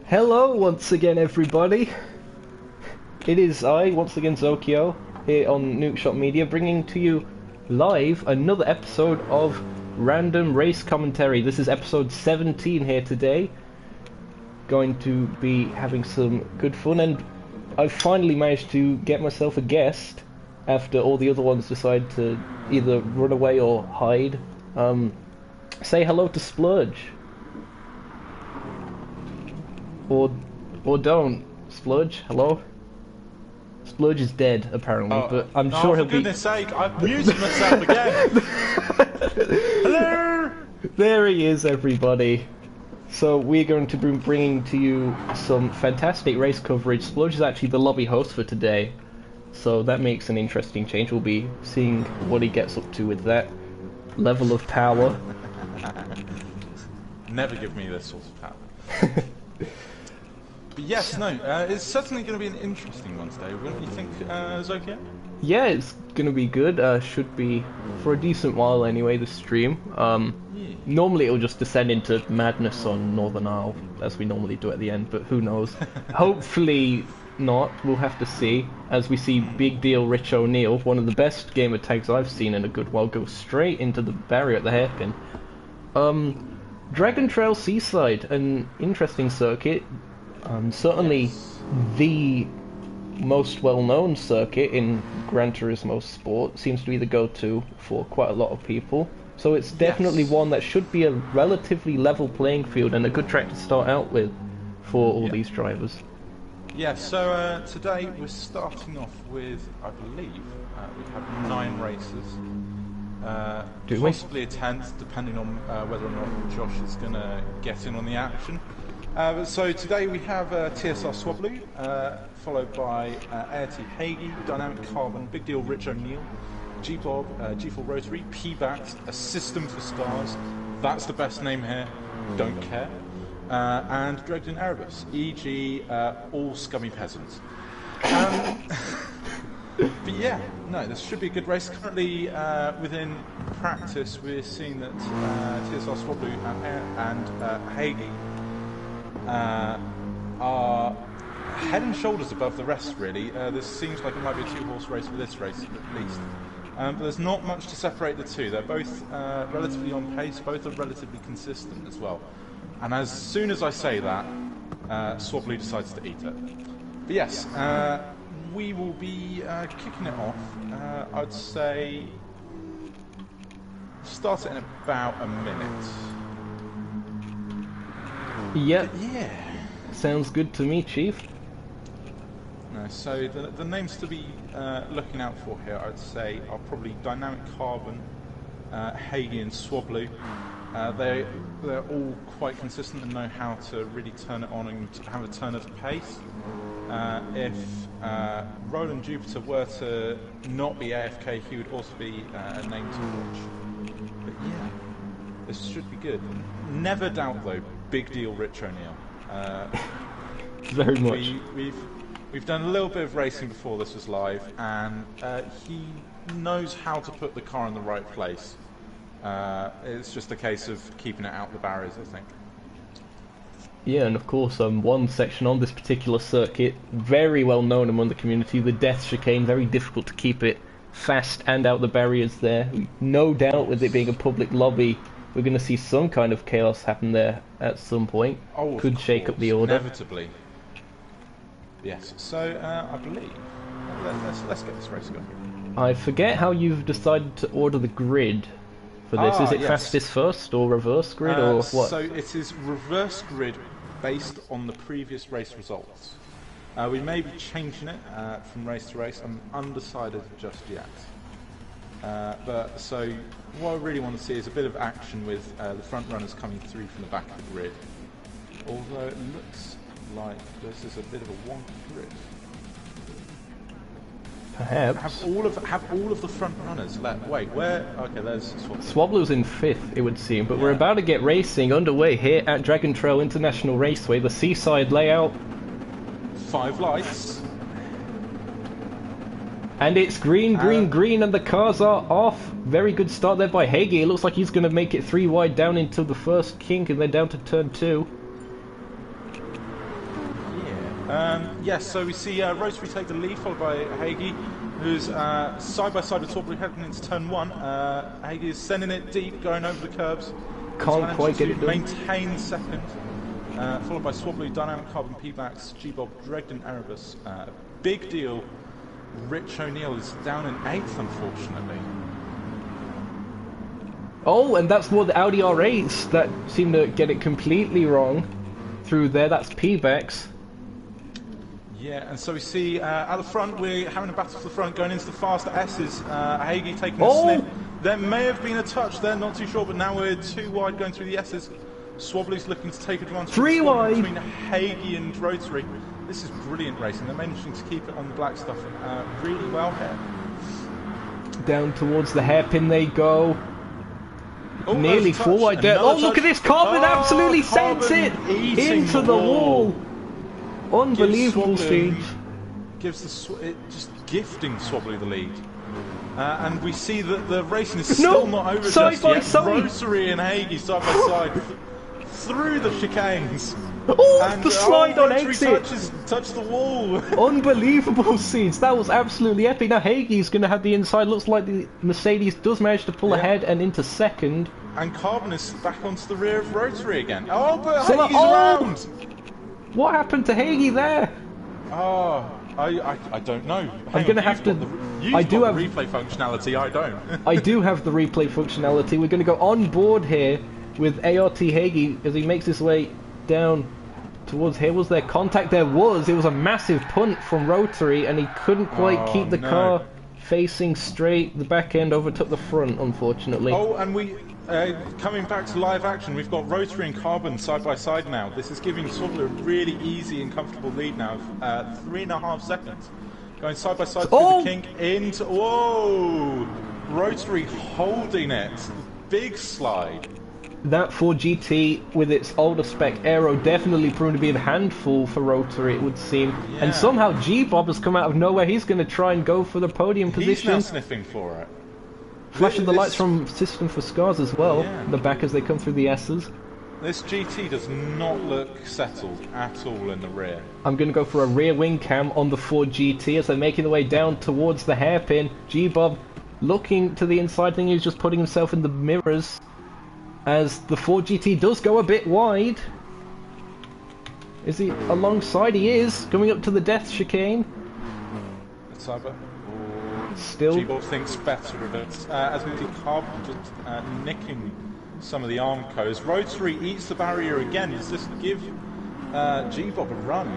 Hello once again, everybody. It is I, once again Zokeo, here on Nukeshot Media, bringing to you live another episode of Random Race Commentary. This is episode 17 here today. Going to be having some good fun, and I've finally managed to get myself a guest after all the other ones decide to either run away or hide. Say hello to Splurge. Or don't. Splurge, hello? Splurge is dead, apparently, but I'm sure he'll be... for goodness sake, I've muted myself again! Hello! There he is, everybody. So we're going to be bringing to you some fantastic race coverage. Splurge is actually the lobby host for today, so that makes an interesting change. We'll be seeing what he gets up to with that level of power. Never give me this sort of power. But yes, no, it's certainly going to be an interesting one today, wouldn't you think, Zokeo? Yeah, it's going to be good. Should be for a decent while anyway, the stream. Normally it'll just descend into madness on Northern Isle, as we normally do at the end, but who knows. Hopefully not, we'll have to see, as we see Big Deal Rich O'Neill, one of the best gamer tags I've seen in a good while, go straight into the barrier at the hairpin. Dragon Trail Seaside, an interesting circuit. Certainly the most well-known circuit in Gran Turismo Sport, seems to be the go-to for quite a lot of people. So it's definitely one that should be a relatively level playing field and a good track to start out with for all these drivers. Yeah, so today we're starting off with, I believe, we have 9 races. Possibly a 10th, depending on whether or not Josh is going to get in on the action. So today we have TSR Swablu, followed by ART Hagee, Dynamic Carbon, Big Deal Rich O'Neill, G-Bob, G4 Rotary, P-Bat, A System for Stars, that's the best name here, don't care, and Dregden Erebus, e.g. all scummy peasants. But yeah, no, this should be a good race. Currently, within practice, we're seeing that TSR Swablu and Hagee are head and shoulders above the rest, really. This seems like it might be a 2-horse race for this race, at least. But there's not much to separate the two. They're both relatively on pace, both are relatively consistent as well. And as soon as I say that, Swablu decides to eat it. But yes, we will be kicking it off, I'd say, start it in about a minute. Yep. Yeah. Sounds good to me, Chief. No, so the names to be looking out for here, I'd say, are probably Dynamic Carbon, Hagee and Swablu. They're all quite consistent and know how to really turn it on and have a turn of pace. If Roland Jupiter were to not be AFK, he would also be a name to watch. But yeah, this should be good. Never doubt, though, Big Deal Rich O'Neill. Very much. We've done a little bit of racing before this was live, and he knows how to put the car in the right place. It's just a case of keeping it out the barriers, I think. Yeah, and of course, one section on this particular circuit, very well known among the community, the Death Chicane, very difficult to keep it fast and out the barriers there. No doubt with it being a public lobby, we're going to see some kind of chaos happen there at some point. Oh, could shake up the order. Inevitably. Yes, so I believe, let's get this race going. I forget how you've decided to order the grid for this. Is it fastest first or reverse grid or what? So it is reverse grid based on the previous race results. We may be changing it from race to race. I'm undecided just yet. But so what I really want to see is a bit of action with the front runners coming through from the back of the grid. Although it looks like this is a bit of a wonky grid. Perhaps. Have all of the front runners wait, where? Okay, there's Swablu. Swablu's in 5th, it would seem, but we're about to get racing underway here at Dragon Trail International Raceway, the seaside layout. 5 lights. And it's green, green, and the cars are off. Very good start there by Hagee. It looks like he's going to make it 3 wide down into the first kink and then down to turn 2. Yes, so we see Rotary take the lead, followed by Hagee, who's side by side with Swablu heading into turn 1. Hagee is sending it deep, going over the curbs. Can't quite get it done. Maintain second, followed by Swablu, Dynamic Carbon, P-Max, G-Bob, Dregden, Erebus. Big deal. Rich O'Neill is down in 8th, unfortunately. Oh, and that's more the Audi R8s that seem to get it completely wrong through there. That's P-Bex. Yeah, and so we see at the front, we're having a battle to the front, going into the faster S's. Hagee taking a sniff. There may have been a touch there, not too sure, but now we're 2 wide going through the S's. Swablu's looking to take advantage 3 wide between Hagee and Rotary. This is brilliant racing. They're managing to keep it on the black stuff really well here. Down towards the hairpin they go. Oh, nearly 4 wide there. Oh, look at this! Carbon absolutely sends it into the wall. Unbelievable speed. Gives just gifting Swablu the lead. And we see that the racing is still not over just yet. Rotary and Hagee side by side through the chicanes. Oh, and the slide on exit! Touch the wall! Unbelievable scenes, that was absolutely epic. Now Hagee's going to have the inside, looks like the Mercedes does manage to pull ahead and into second. And Carbon is back onto the rear of Rotary again. Oh, but Hagee's around! What happened to Hagee there? Oh, I don't know. I'm going to have to... I do have replay functionality, I don't. I do have the replay functionality. We're going to go on board here with ART Hagee as he makes his way down towards here. Was there contact? There was. It was a massive punt from Rotary and he couldn't quite keep the car facing straight. The back end overtook the front, unfortunately. Oh, and we coming back to live action, we've got Rotary and Carbon side by side now. This is giving Swablu a really easy and comfortable lead now of 3.5 seconds. Going side by side through the kink into... Whoa! Rotary holding it. Big slide. That 4GT with its older spec aero definitely proved to be a handful for Rotary, it would seem. Yeah. And somehow G-Bob has come out of nowhere. He's going to try and go for the podium position. He's now sniffing for it. Flashing the lights from System for Scars as well, the back as they come through the S's. This GT does not look settled at all in the rear. I'm going to go for a rear wing cam on the 4GT as they're making their way down towards the hairpin. G-Bob looking to the inside, thing he's just putting himself in the mirrors as the 4GT does go a bit wide. Is he alongside? He is, coming up to the death chicane. Cyber. Still. G-Bob thinks better of it. As we see Carbon just nicking some of the Armcos. Rotary eats the barrier again. Does this give G-Bob a run?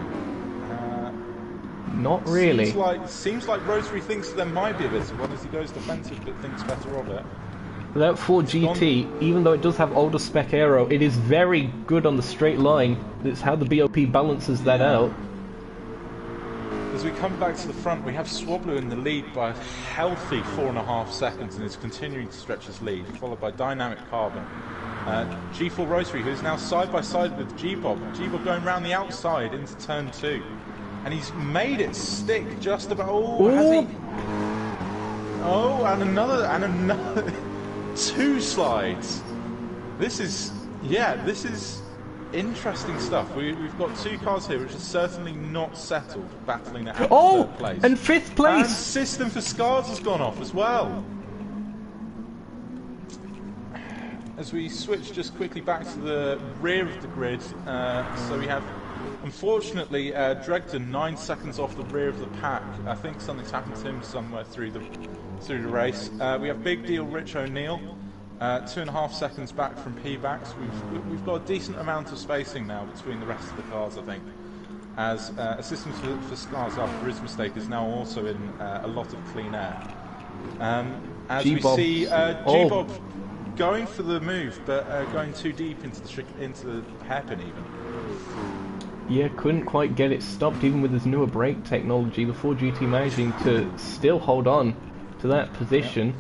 Not really. Seems like Rotary thinks there might be a bit of one as he goes defensive, but thinks better of it. That 4GT, even though it does have older spec aero, it is very good on the straight line. It's how the BOP balances that out. As we come back to the front, we have Swablu in the lead by a healthy 4.5 seconds and is continuing to stretch his lead, followed by Dynamic Carbon. G4 Rotary, who is now side by side with G-Bob. G-Bob going round the outside into turn 2. And he's made it stick just about... Oh, has he? Oh, and another 2 slides. This is interesting stuff. We've got 2 cars here which are certainly not settled, battling it out for 3rd place. And 5th place! And System for Scars has gone off as well. As we switch just quickly back to the rear of the grid, so we have, unfortunately, Dregden 9 seconds off the rear of the pack. I think something's happened to him somewhere through the race. We have Big Deal Rich O'Neill. 2.5 seconds back from P-Backs. We've got a decent amount of spacing now between the rest of the cars, I think. As Assistance for Scars after his mistake is now also in a lot of clean air. As we see G-Bob going for the move, but going too deep into the hairpin even. Yeah, couldn't quite get it stopped even with his newer brake technology. The 4GT managing to still hold on to that position. Yep.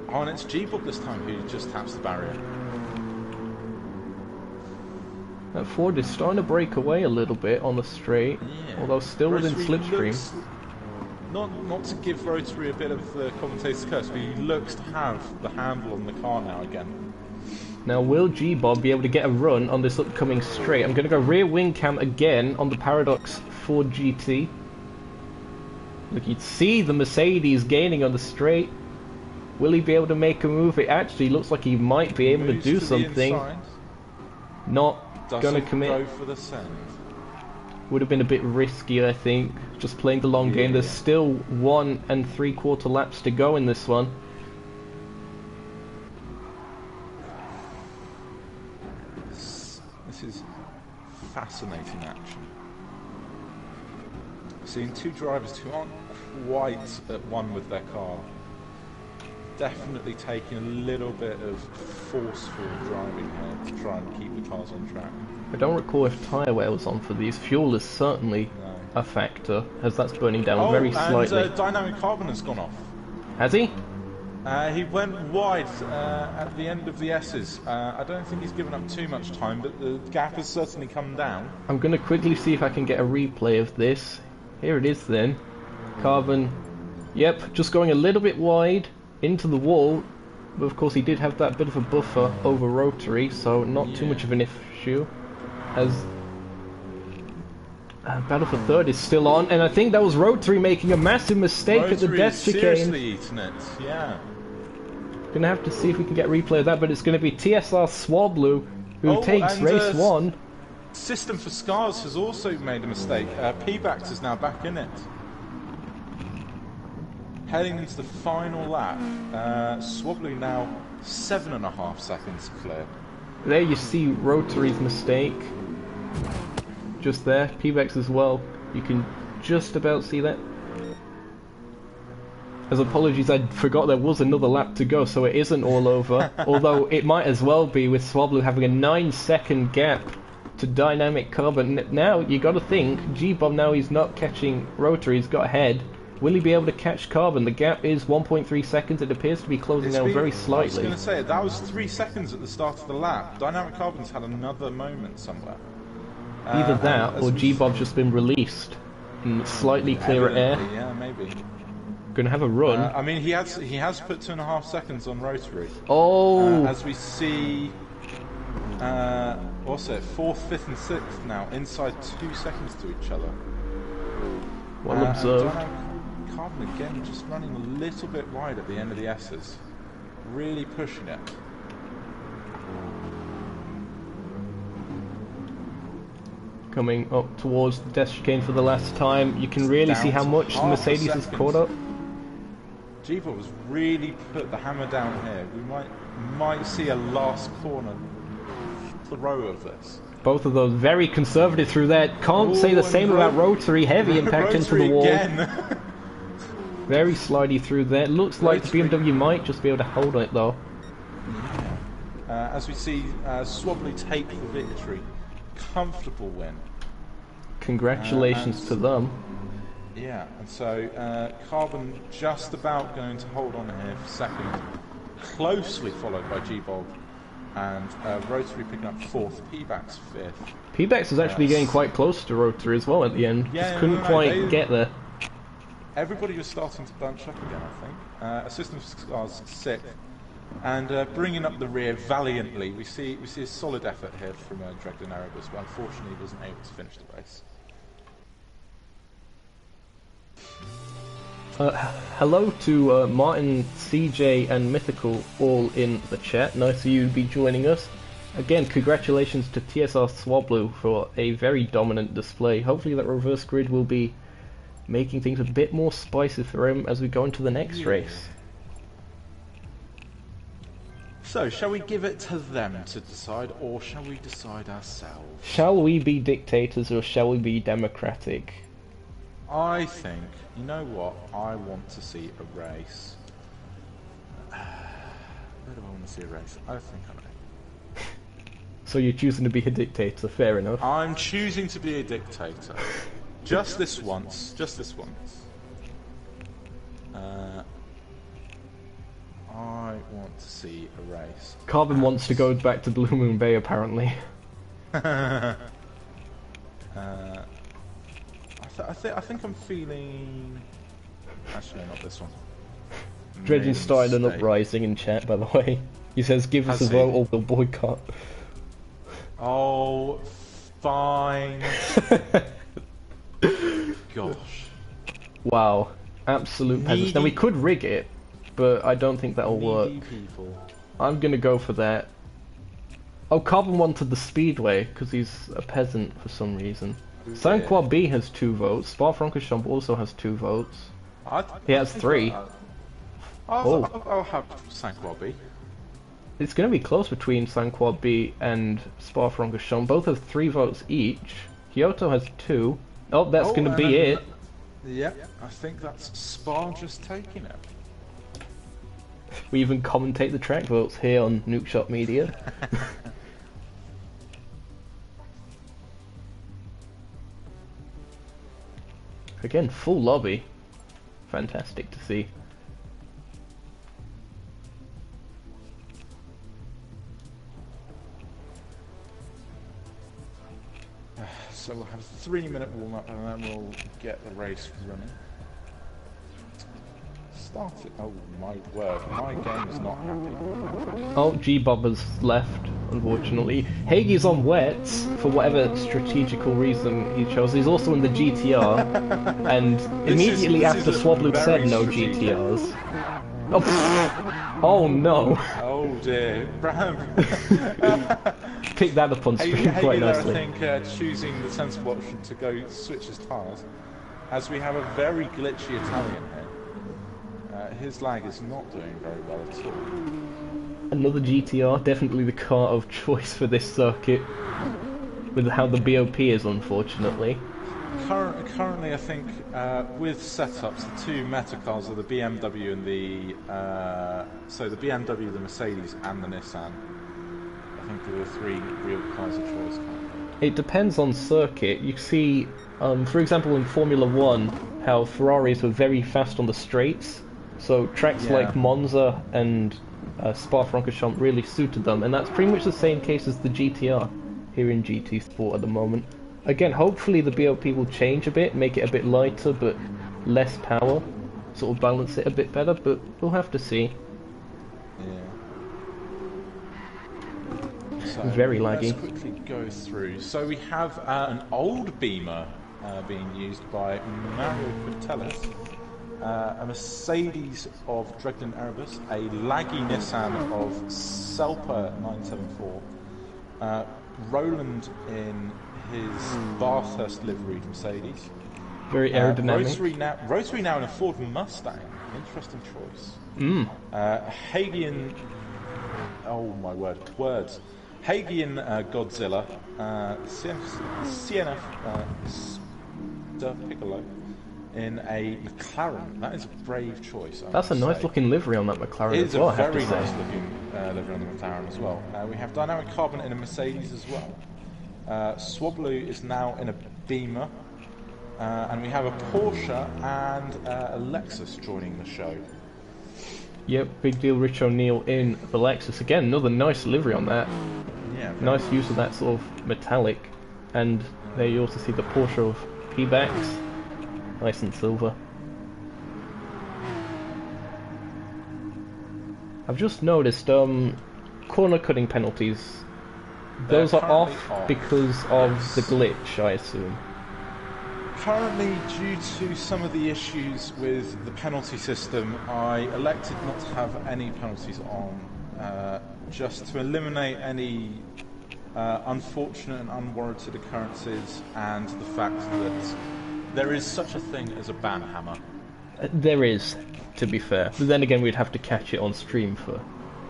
Oh, and it's G-Bob this time who just taps the barrier. That Ford is starting to break away a little bit on the straight, although still within slipstream. Not to give Rotary a bit of the commentator's curse, but he looks to have the handle on the car now again. Now, will G-Bob be able to get a run on this upcoming straight? I'm going to go rear wing cam again on the Paradox Ford GT. Look, you'd see the Mercedes gaining on the straight. Will he be able to make a move? It actually looks like he might be able to do something. Not going to commit. Go for the send. Would have been a bit risky, I think. Just playing the long game. There's still 1 3/4 laps to go in this one. This is fascinating action. Seeing two drivers who aren't quite at one with their car. Definitely taking a little bit of forceful driving here to try and keep the cars on track. I don't recall if tyre wear was on for these. Fuel is certainly a factor, as that's burning down very slightly. And dynamic carbon has gone off. Has he? He went wide at the end of the S's. I don't think he's given up too much time, but the gap has certainly come down. I'm going to quickly see if I can get a replay of this. Here it is then. Carbon, yep, just going a little bit wide into the wall. But of course he did have that bit of a buffer over rotary, so not too much of an issue. As Battle for Third is still on, and I think that was rotary making a massive mistake at the death chicane. Seriously eating it, yeah. Gonna have to see if we can get replay of that, but it's gonna be TSR Swablu who takes race 1. System for Scars has also made a mistake. P-Bax is now back in it. Heading into the final lap, Swablu now 7.5 seconds clear. There you see rotary's mistake. Just there, P-Bax as well. You can just about see that. As apologies, I forgot there was another lap to go, so it isn't all over. Although it might as well be, with Swablu having a 9-second gap to dynamic carbon. Now you got to think, G-Bob, now he's not catching rotary, he's got ahead. Will he be able to catch carbon? The gap is 1.3 seconds. It appears to be closing down very slightly. I was going to say, that was 3 seconds at the start of the lap. Dynamic carbon's had another moment somewhere. Either that, or G-Bob's just been released in slightly clearer air. Yeah, maybe. Going to have a run. I mean, he has put 2.5 seconds on rotary. Oh! As we see, what's it? 4th, 5th, and 6th now inside 2 seconds to each other. Well observed. Carbon again, just running a little bit wide at the end of the S's, really pushing it. Coming up towards the death chicane for the last time, you can really see how much the Mercedes has caught up. G-Bob has really put the hammer down here. We might see a last corner throw of this. Both of those very conservative through that. Can't say the same about rotary. Heavy impact into the wall. Again. Very slidey through there. Looks like the BMW might just be able to hold it though. As we see Swablu take the victory. Comfortable win. Congratulations to them. Yeah, and so Carbon just about going to hold on here for second. Closely followed by G-Bob. And Rotary picking up 4th, P-Bax 5th. P-Bax is actually getting quite close to Rotary as well at the end. Yeah, just couldn't quite get there. Everybody was starting to bunch up again, I think. System for Scars 6th. And bringing up the rear valiantly. We see a solid effort here from Dregden Erebus, but unfortunately he wasn't able to finish the race. Hello to Martin, CJ and Mythical all in the chat. Nice of you to be joining us. Again, congratulations to TSR Swablu for a very dominant display. Hopefully that reverse grid will be making things a bit more spicy for him as we go into the next race. So, shall we give it to them to decide, or shall we decide ourselves? Shall we be dictators or shall we be democratic? I think, you know what, I want to see a race. Where do I want to see a race? I think I know. So you're choosing to be a dictator, fair enough. I'm choosing to be a dictator. Just this once. Just this once. I want to see a race. Carbon wants to go back to Blue Moon Bay, apparently. I think I'm feeling... Actually, not this one. Dredging started an uprising in chat, by the way. He says, give us Has a he? vote or we'll boycott. Oh, fine. Gosh. Wow. Absolute peasants. Now, we Needy, could rig it, but I don't think that'll work. needy people. I'm gonna go for that. Oh, Carbon wanted the Speedway, because he's a peasant for some reason. Sanqua B has 2 votes. Spa-Francorchamps also has 2 votes. He has 3. I'll have Sanqua B. It's going to be close between Sanqua B and Spa-Francorchamps. Both have 3 votes each. Kyoto has 2. Oh, that's going to be it. Yep, I think that's Spa just taking it. We even commentate the track votes here on Nukeshot Media. Again, full lobby. Fantastic to see. So we'll have a 3-minute warm-up and then we'll get the race running. Start it. Oh my word, my game is not happy. Oh, G-Bob has left, unfortunately. Haigie's on wets, for whatever strategical reason he chose. He's also in the GTR, and immediately after Swablu said no GTRs. Oh, oh no! Oh dear. Pick that up on stream quite nicely. I think choosing the sensible option to go switch his tyres, as we have a very glitchy Italian here. His lag is not doing very well at all. Another GTR, definitely the car of choice for this circuit, with how the BOP is, unfortunately. Currently, I think with setups, the 2 meta cars are the BMW and the the BMW, the Mercedes, and the Nissan. I think there are 3 real cars of choice currently. It depends on circuit. You see, for example, in Formula 1, how Ferraris were very fast on the straights. So tracks like Monza and Spa-Francorchamps really suited them, and that's pretty much the same case as the GTR here in GT Sport at the moment. Again, hopefully the BOP will change a bit, make it a bit lighter but less power, sort of balance it a bit better, but we'll have to see. Yeah. So very laggy. Let's quickly go through. So we have an old Beamer being used by Mario Quintelis. A Mercedes of Dregden Erebus, a laggy Nissan of Selpa 974, Roland in his Bathurst liveried Mercedes. Very aerodynamic. Rotary now in a Ford Mustang. Interesting choice. Hagian. Oh my word. Words. Hagian Godzilla. CNF Piccolo. In a McLaren. That is a brave choice. That's a nice looking livery on that McLaren as well, I have to say. It is a very nice looking livery on the McLaren as well. We have Dynamic Carbon in a Mercedes as well. Swablu is now in a Beamer. And we have a Porsche and a Lexus joining the show. Yep, big deal Rich O'Neill in the Lexus. Again, another nice livery on that. Yeah. Nice use of that sort of metallic. And there you also see the Porsche of P-backs. Nice and silver. I've just noticed, corner cutting penalties. Those are off because of the glitch, I assume. Currently, due to some of the issues with the penalty system, I elected not to have any penalties on, just to eliminate any unfortunate and unwarranted occurrences, and the fact that there is such a thing as a ban hammer. There is, to be fair. But then again, we'd have to catch it on stream for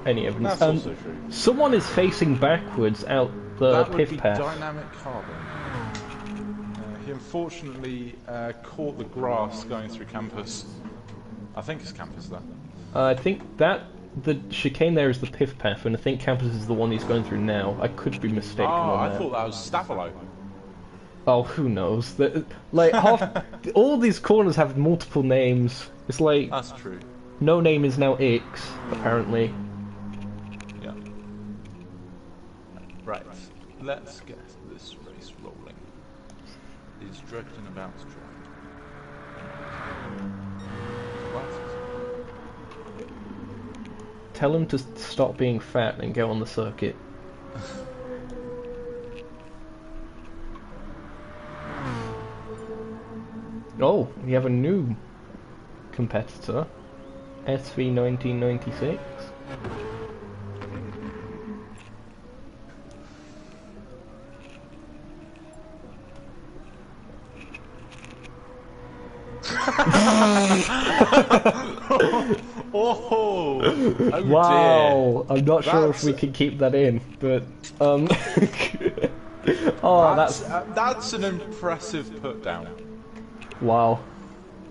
any evidence. That's also true. Someone is facing backwards out the pith path. That would be Dynamic Carbon. He unfortunately caught the grass going through campus. I think it's campus though. I think that the chicane there is the pith path, and I think campus is the one he's going through now. I could be mistaken on that. I thought that was Staffalo. Oh, who knows? Like all these corners have multiple names. It's like that's true. No name is now X, apparently. Yeah. Right. Let's get this race rolling. Is Dregden about to drive? What? tell him to stop being fat and go on the circuit. Oh, we have a new competitor, SV1996. Oh wow! Dear. I'm not sure if we can keep that in, but oh, that's an impressive put down. Wow.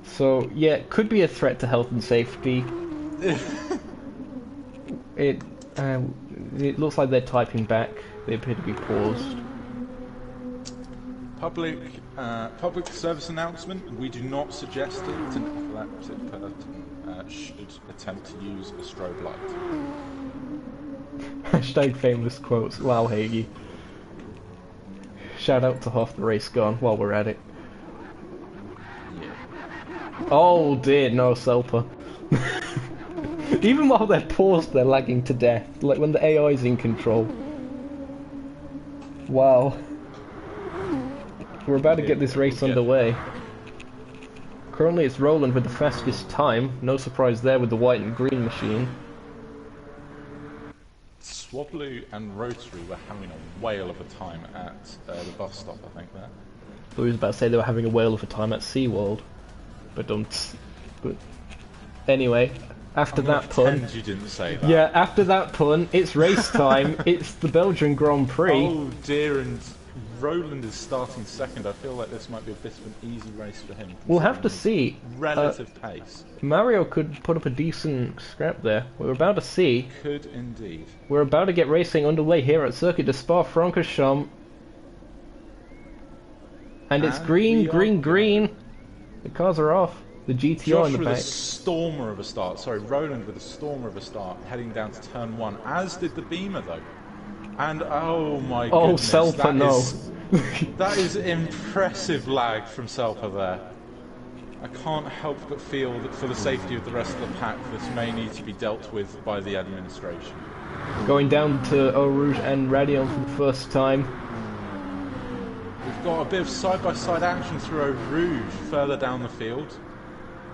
So yeah, it could be a threat to health and safety. It looks like they're typing back. They appear to be paused. Public service announcement. We do not suggest that an epileptic person should attempt to use a strobe light. Hashtag famous quotes. Wow, Hagee. Shout out to half the race gone while we're at it. Yeah. Oh dear, no, Selpa. Even while they're paused, they're lagging to death. Like when the AI is in control. Wow. We're about to get this race underway. Currently it's Roland with the fastest time. No surprise there with the white and green machine. Swablu and Rotary were having a whale of a time at the bus stop, I think, there. I was about to say they were having a whale of a time at SeaWorld. But anyway, after that pun... You didn't say that. Yeah, after that pun, it's race time. It's the Belgian Grand Prix. Oh dear, and Roland is starting second. I feel like this might be a bit of an easy race for him. We'll have to see. Relative pace. Mario could put up a decent scrap there. We're about to see. Could indeed. We're about to get racing underway here at Circuit de Spa-Francorchamps. And it's green, green. The cars are off. The GTR Josh in the with back. a stormer of a start. Sorry, Roland with a stormer of a start, heading down to turn 1, as did the Beamer though. And oh my goodness, Selpa, no. That is impressive lag from Selpa there. I can't help but feel that for the safety of the rest of the pack, this may need to be dealt with by the administration. Going down to Eau Rouge and Radion for the first time. We've got a bit of side-by-side action through Eau Rouge further down the field.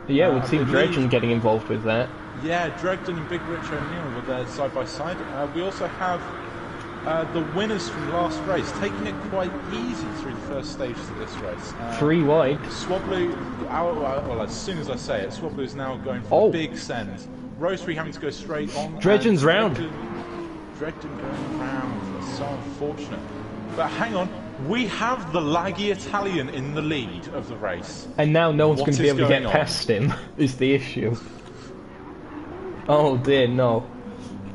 Yeah, we'll see Dredgen getting involved with that. Yeah, Dredgen and Big Rich O'Neill with their side-by-side. We also have the winners from last race, taking it quite easy through the first stages of this race. 3 wide. Swablu, well, as soon as I say it, Swablu is now going for a big send. Rosary having to go straight on. Dredgen's round. Dredgen going round. That's so unfortunate. But hang on, we have the laggy Italian in the lead of the race. And now no one's going to be able to get on? past him, is the issue. Oh dear, no.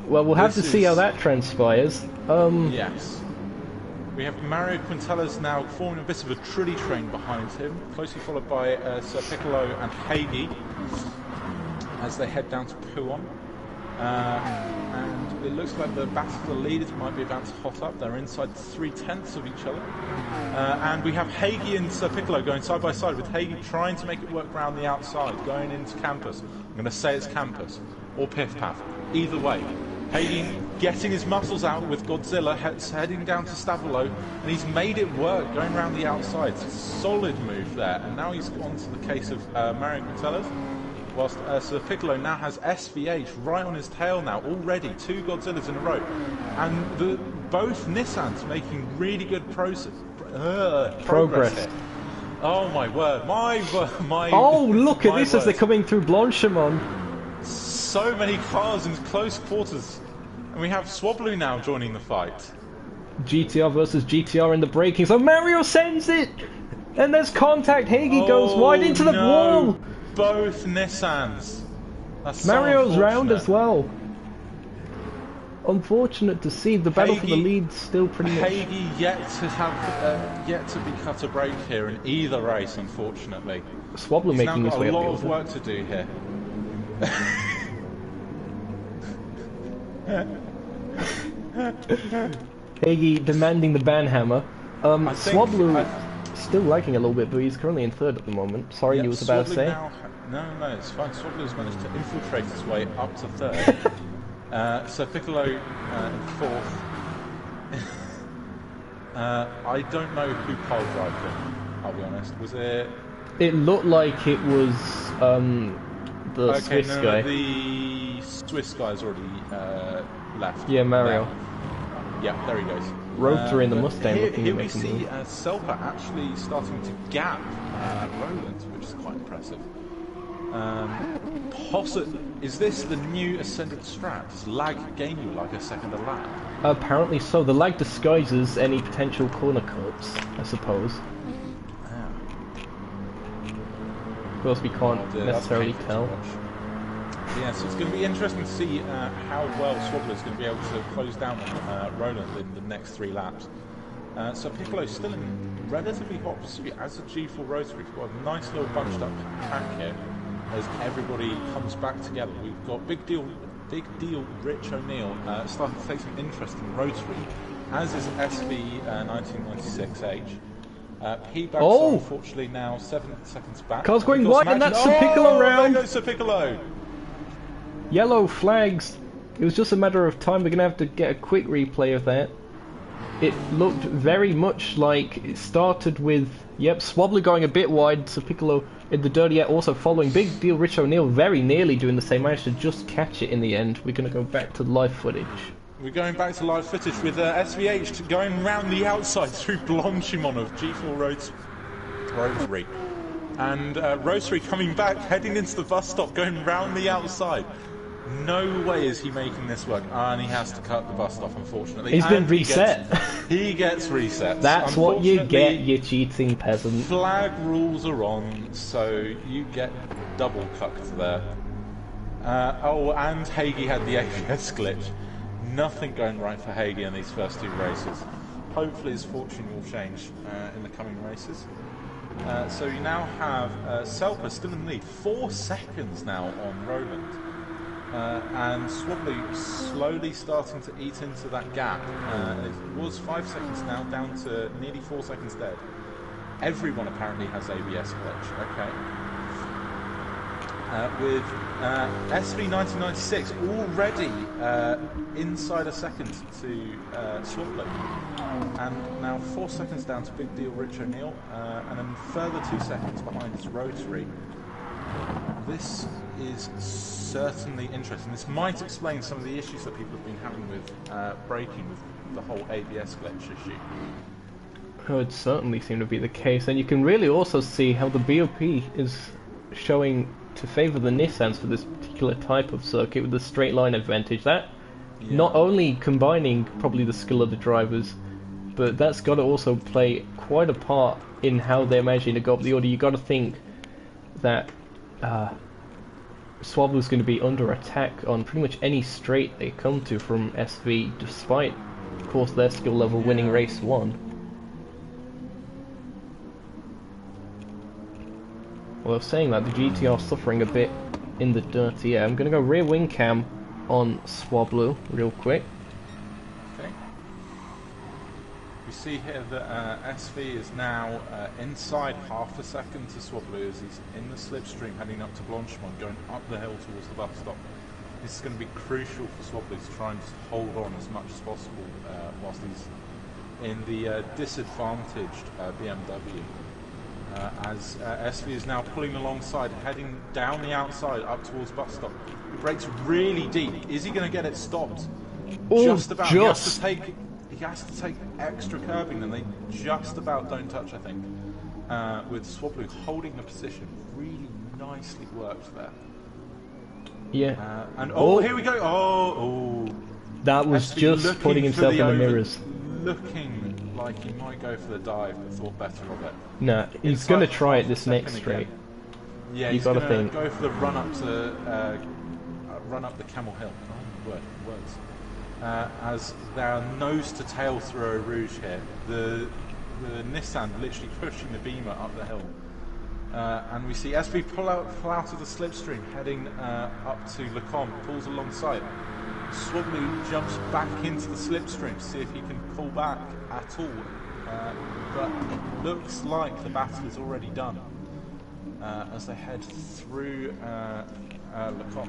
Well, we'll have to see how that transpires. Yes. We have Mario Quintella's now forming a bit of a trilly train behind him, closely followed by Sir Piccolo and Hagee as they head down to Pouon. And it looks like the battle for the leaders might be about to hot up. They're inside 3/10 of each other. And we have Hagee and Sir Piccolo going side by side, with Hagee trying to make it work around the outside, going into Campus. I'm going to say it's Campus, or Piff Paff. Either way. Hagee getting his muscles out with Godzilla, heading down to Stavolo, and he's made it work, going around the outside. Solid move there. And now he's on to the case of Mario Quintella's. Whilst Sir Piccolo now has SVH right on his tail now, already 2 Godzillas in a row. And both Nissans making really good progress here. Oh my word, my oh, look at this word. As they're coming through Blanchimont. So many cars in close quarters. And we have Swablu now joining the fight. GTR versus GTR in the braking. So Mario sends it! And there's contact. Hagee goes wide into the wall. Both Nissans. That's Mario's so round as well. Unfortunate to see. The battle for the lead still pretty much. Hagee yet to be cut a break here in either race, unfortunately. Swablu making his way up the a lot of work to do here. Hagee demanding the banhammer. Swablu still lagging a little bit, but he's currently in 3rd at the moment. Sorry, you was about to say? No, it's fine. Swablu's managed to infiltrate his way up to 3rd. So Piccolo in fourth. I don't know who pole drove him, I'll be honest. Was it... It looked like it was the Swiss guy. No, the Swiss guy's already left. Yeah, Mario. Yeah, there he goes. Rotary in the Mustang looking here to we make a see move. Selpa actually starting to gap Roland, which is quite impressive. Is this the new Ascended strat? Does lag gain you like a second a lap? Apparently so. The lag disguises any potential corner cuts, I suppose. Of course, we can't necessarily tell. Yeah, so it's going to be interesting to see how well Swabbler's going to be able to close down on Roland in the next 3 laps. So Piccolo's still in relatively hot pursuit as a G4 Rotary. We've got a nice little bunched up pack here as everybody comes back together. We've got Big Deal Rich O'Neill starting to take some interest in Rotary, as is SV 1996H. He backs on, unfortunately, now 7 seconds back. Car's going wide, and that's the Piccolo round. There goes the Piccolo. Yellow flags. It was just a matter of time. We're going to have to get a quick replay of that. It looked very much like it started with, Swabbler going a bit wide, so Piccolo in the dirty air also following. Big Deal Rich O'Neill very nearly doing the same, managed to just catch it in the end. We're going to go back to live footage. We're going back to live footage with SVH going round the outside through Blanchimon of G4 Rotary. And Rotary coming back, heading into the bus stop, going round the outside. No way is he making this work. And he has to cut the bus stop, unfortunately. He's been reset. He gets reset. That's what you get, you cheating peasant. Flag rules are on, so you get double cucked there. And Hagee had the ABS glitch. Nothing going right for Hagee in these first 2 races. Hopefully his fortune will change in the coming races. So you now have Selpa still in the lead. 4 seconds now on Roland. And Swabbly slowly starting to eat into that gap. It was 5 seconds now, down to nearly 4 seconds dead. Everyone apparently has ABS glitch. Okay. With SV 1996 already inside a second to Swabbly. And now 4 seconds down to Big Deal Rich O'Neill, and then further 2 seconds behind is Rotary. This is certainly interesting. This might explain some of the issues that people have been having with braking, with the whole ABS glitch issue. Oh, it certainly seemed to be the case, and you can really also see how the BOP is showing to favour the Nissans for this particular type of circuit with the straight line advantage. That not only combining probably the skill of the drivers, but that's got to also play quite a part in how they're managing to go up the order. You got to think that Swabbler's going to be under attack on pretty much any straight they come to from SV, despite, of course, their skill level winning race 1. Well, saying that, the GTR suffering a bit in the dirty air. I'm going to go rear wing cam on Swabbler real quick. Okay. We see here that SV is now inside half a second to Swabbler as he's in the slipstream heading up to Blanchimon, going up the hill towards the bus stop. This is going to be crucial for Swabbler to try and just hold on as much as possible whilst he's in the disadvantaged BMW. As SV is now pulling alongside, heading down the outside up towards bus stop. He brakes really deep. Is he going to get it stopped? Just about. He has to take extra curbing, and they just about don't touch, I think. With Swabbler holding the position, really nicely worked there. Yeah. And here we go. That was SV just putting himself in the mirrors. Looking like he might go for the dive, but thought better of it. Nah, he's going to try it this next straight. Yeah, he's going to go for the run up the Camel Hill. Oh, words. As they are nose to tail through Eau Rouge here. The Nissan literally pushing the Beamer up the hill. And we see SV pull out of the slipstream, heading up to Lecom, pulls alongside. Swabbly jumps back into the slipstream to see if he can pull back at all. But it looks like the battle is already done as they head through Le Mans.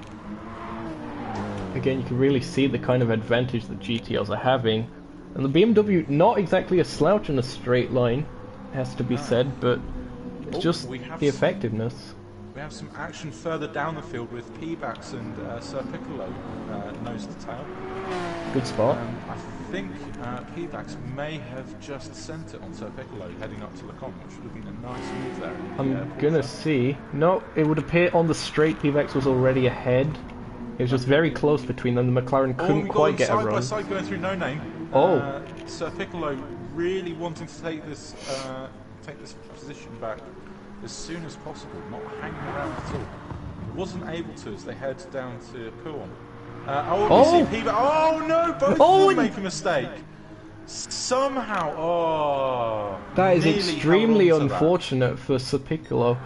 Again, you can really see the kind of advantage that GTLs are having. And the BMW, not exactly a slouch in a straight line, has to be said, but it's just the effectiveness. We have some action further down the field with P-Bax and Sir Piccolo nose to tail. Good spot. I think P-Bax may have just sent it on Sir Piccolo heading up to Le Mans, which would have been a nice move there. I'm gonna see. No, it would appear on the straight P-Bax was already ahead. It was just very close between them. The McLaren couldn't quite get a run. Side by side going through No Name. Sir Piccolo really wanting to take this position back as soon as possible, not hanging around at all. Wasn't able to as they head down to Puan. We see oh no, both of them make a mistake. Somehow, that is extremely unfortunate for Sir Piccolo.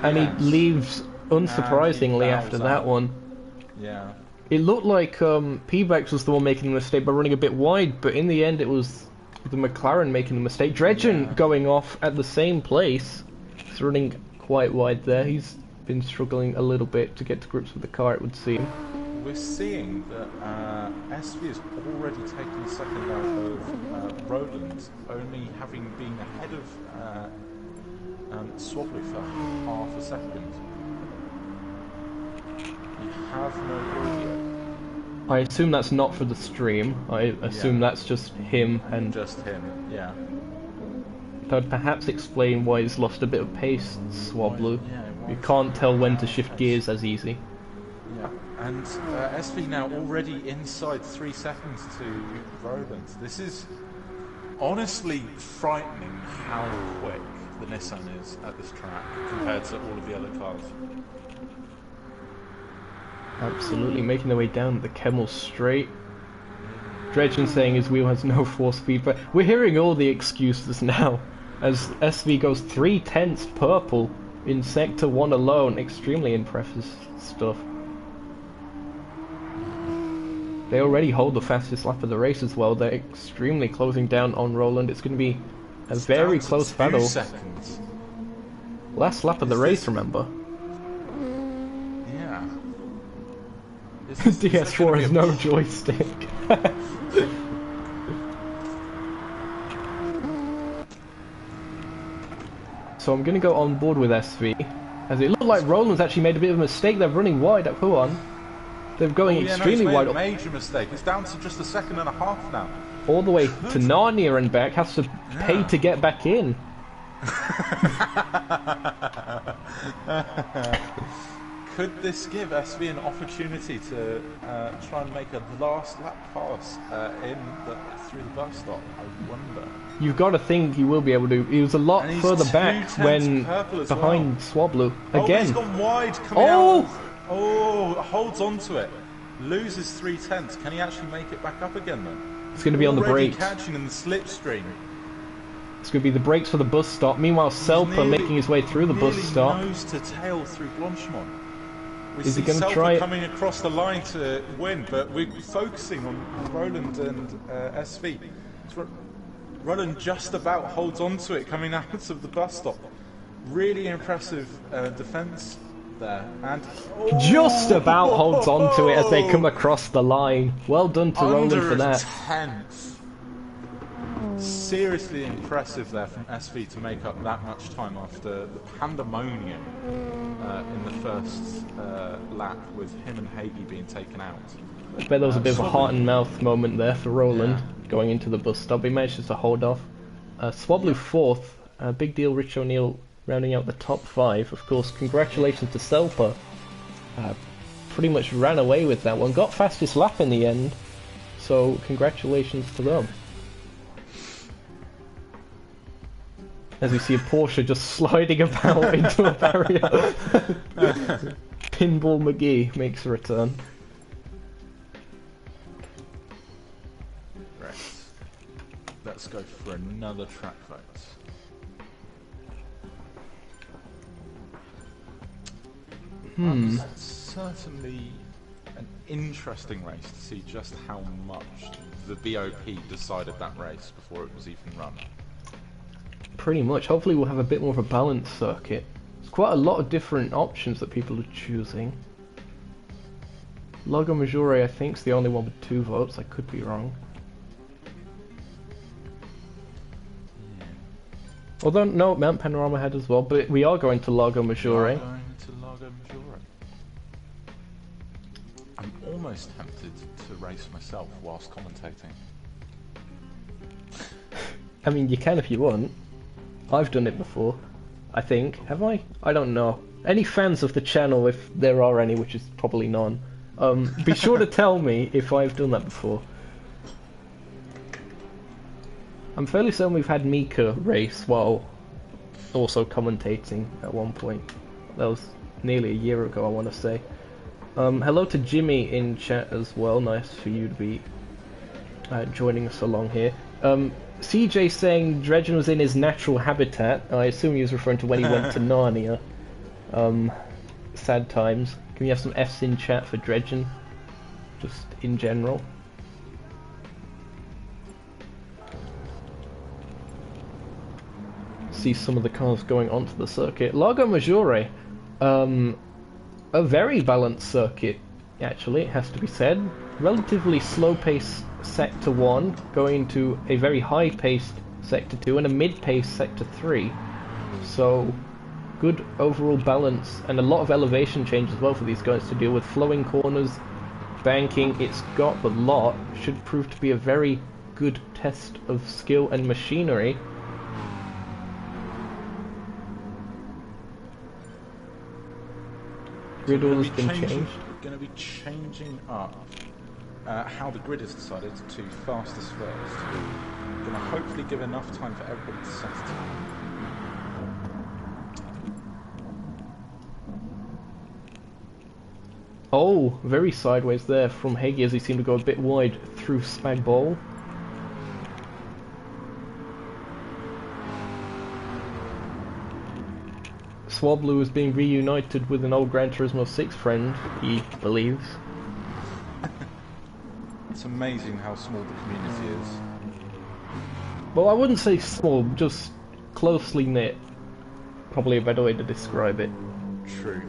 And he leaves unsurprisingly after that one. Yeah. It looked like P-Bax was the one making the mistake by running a bit wide, but in the end it was the McLaren making the mistake. Dredgen going off at the same place. He's running quite wide there. He's been struggling a little bit to get to grips with the car, it would seem. We're seeing that SV has already taken the second out of Roland, only having been ahead of Swablu for half a second. We have no audio. I assume that's not for the stream. I assume that's just him and... Just him, yeah. That would perhaps explain why he's lost a bit of pace, Swablu. You can't tell when to shift gears as easy. Yeah, and SV now already inside 3 seconds to Roland. This is honestly frightening how quick the Nissan is at this track compared to all of the other cars. Absolutely, making their way down the Kemmel straight. Dredgen saying his wheel has no force feedback. We're hearing all the excuses now, as SV goes 3/10 purple in Sector 1 alone. Extremely impressive stuff. They already hold the fastest lap of the race as well. They're extremely closing down on Roland. It's going to be a very close battle. Seconds. Last lap of the race, remember? Yeah. DS4 has no joystick. So I'm going to go on board with SV, as it looked like Roland's actually made a bit of a mistake. They're running wide at Puan. They're going extremely wide. A major mistake. It's down to just a second and a half now. All the way to Narnia and back. Has to pay to get back in. Could this give SV an opportunity to try and make a last lap pass through the bus stop? I wonder. You've got to think he will be able to. He was a lot further back when behind Swablu. Again. He's gone wide coming out. Oh, holds on to it. Loses 3/10. Can he actually make it back up again then? It's going to be on the brakes. Catching in the slipstream. It's going to be the brakes for the bus stop. Meanwhile, Selpa making his way through the bus stop. Nose to tail through Blanchemont. We Is see he going to Selpa try coming across the line to win, but we're focusing on Roland and SV. Roland just about holds on to it coming out of the bus stop. Really impressive defence there, and just about holds on to it as they come across the line. Well done to Roland for that. Tenth. Seriously impressive there from SV to make up that much time after the pandemonium in the first lap with him and Hagee being taken out. I bet there was a bit of a heart and mouth moment there for Roland going into the bus stop. He managed to hold off. Swablu 4th. Big deal, Rich O'Neill rounding out the top 5. Of course, congratulations to Selpa. Pretty much ran away with that one. Got fastest lap in the end. So congratulations to them. As you see a Porsche just sliding about into a barrier. Pinball McGee makes a return. Right. Let's go for another track vote. That's certainly an interesting race to see just how much the BOP decided that race before it was even run. Pretty much. Hopefully we'll have a bit more of a balanced circuit. There's quite a lot of different options that people are choosing. Lago Maggiore, I think, is the only one with 2 votes. I could be wrong. Yeah. Although, no, Mount Panorama had as well, but we are going to Lago Maggiore. We are going to Lago Maggiore. I'm almost tempted to race myself whilst commentating. I mean, you can if you want. I've done it before, I think. Have I? I don't know. Any fans of the channel, if there are any, which is probably none, be sure to tell me if I've done that before. I'm fairly certain we've had Mika race while also commentating at one point. That was nearly a year ago, I want to say. Hello to Jimmy in chat as well. Nice for you to be joining us along here. CJ saying Dredgen was in his natural habitat. I assume he was referring to when he went to Narnia. Sad times. Can we have some F's in chat for Dredgen? Just in general. See some of the cars going onto the circuit. Lago Maggiore, a very balanced circuit, actually, it has to be said. Relatively slow-paced Sector 1, going to a very high-paced Sector 2, and a mid-paced Sector 3. So, good overall balance, and a lot of elevation change as well for these guys to deal with. Flowing corners, banking, it's got the lot. Should prove to be a very good test of skill and machinery. Grid order's been changed. We're going to be changing up how the grid is decided to fastest first. We're going to hopefully give enough time for everybody to set it up. Oh, very sideways there from Hagee as he seemed to go a bit wide through Spag Bowl. Swablu is being reunited with an old Gran Turismo 6 friend, he believes. It's amazing how small the community is. Well, I wouldn't say small, just closely knit. Probably a better way to describe it. True.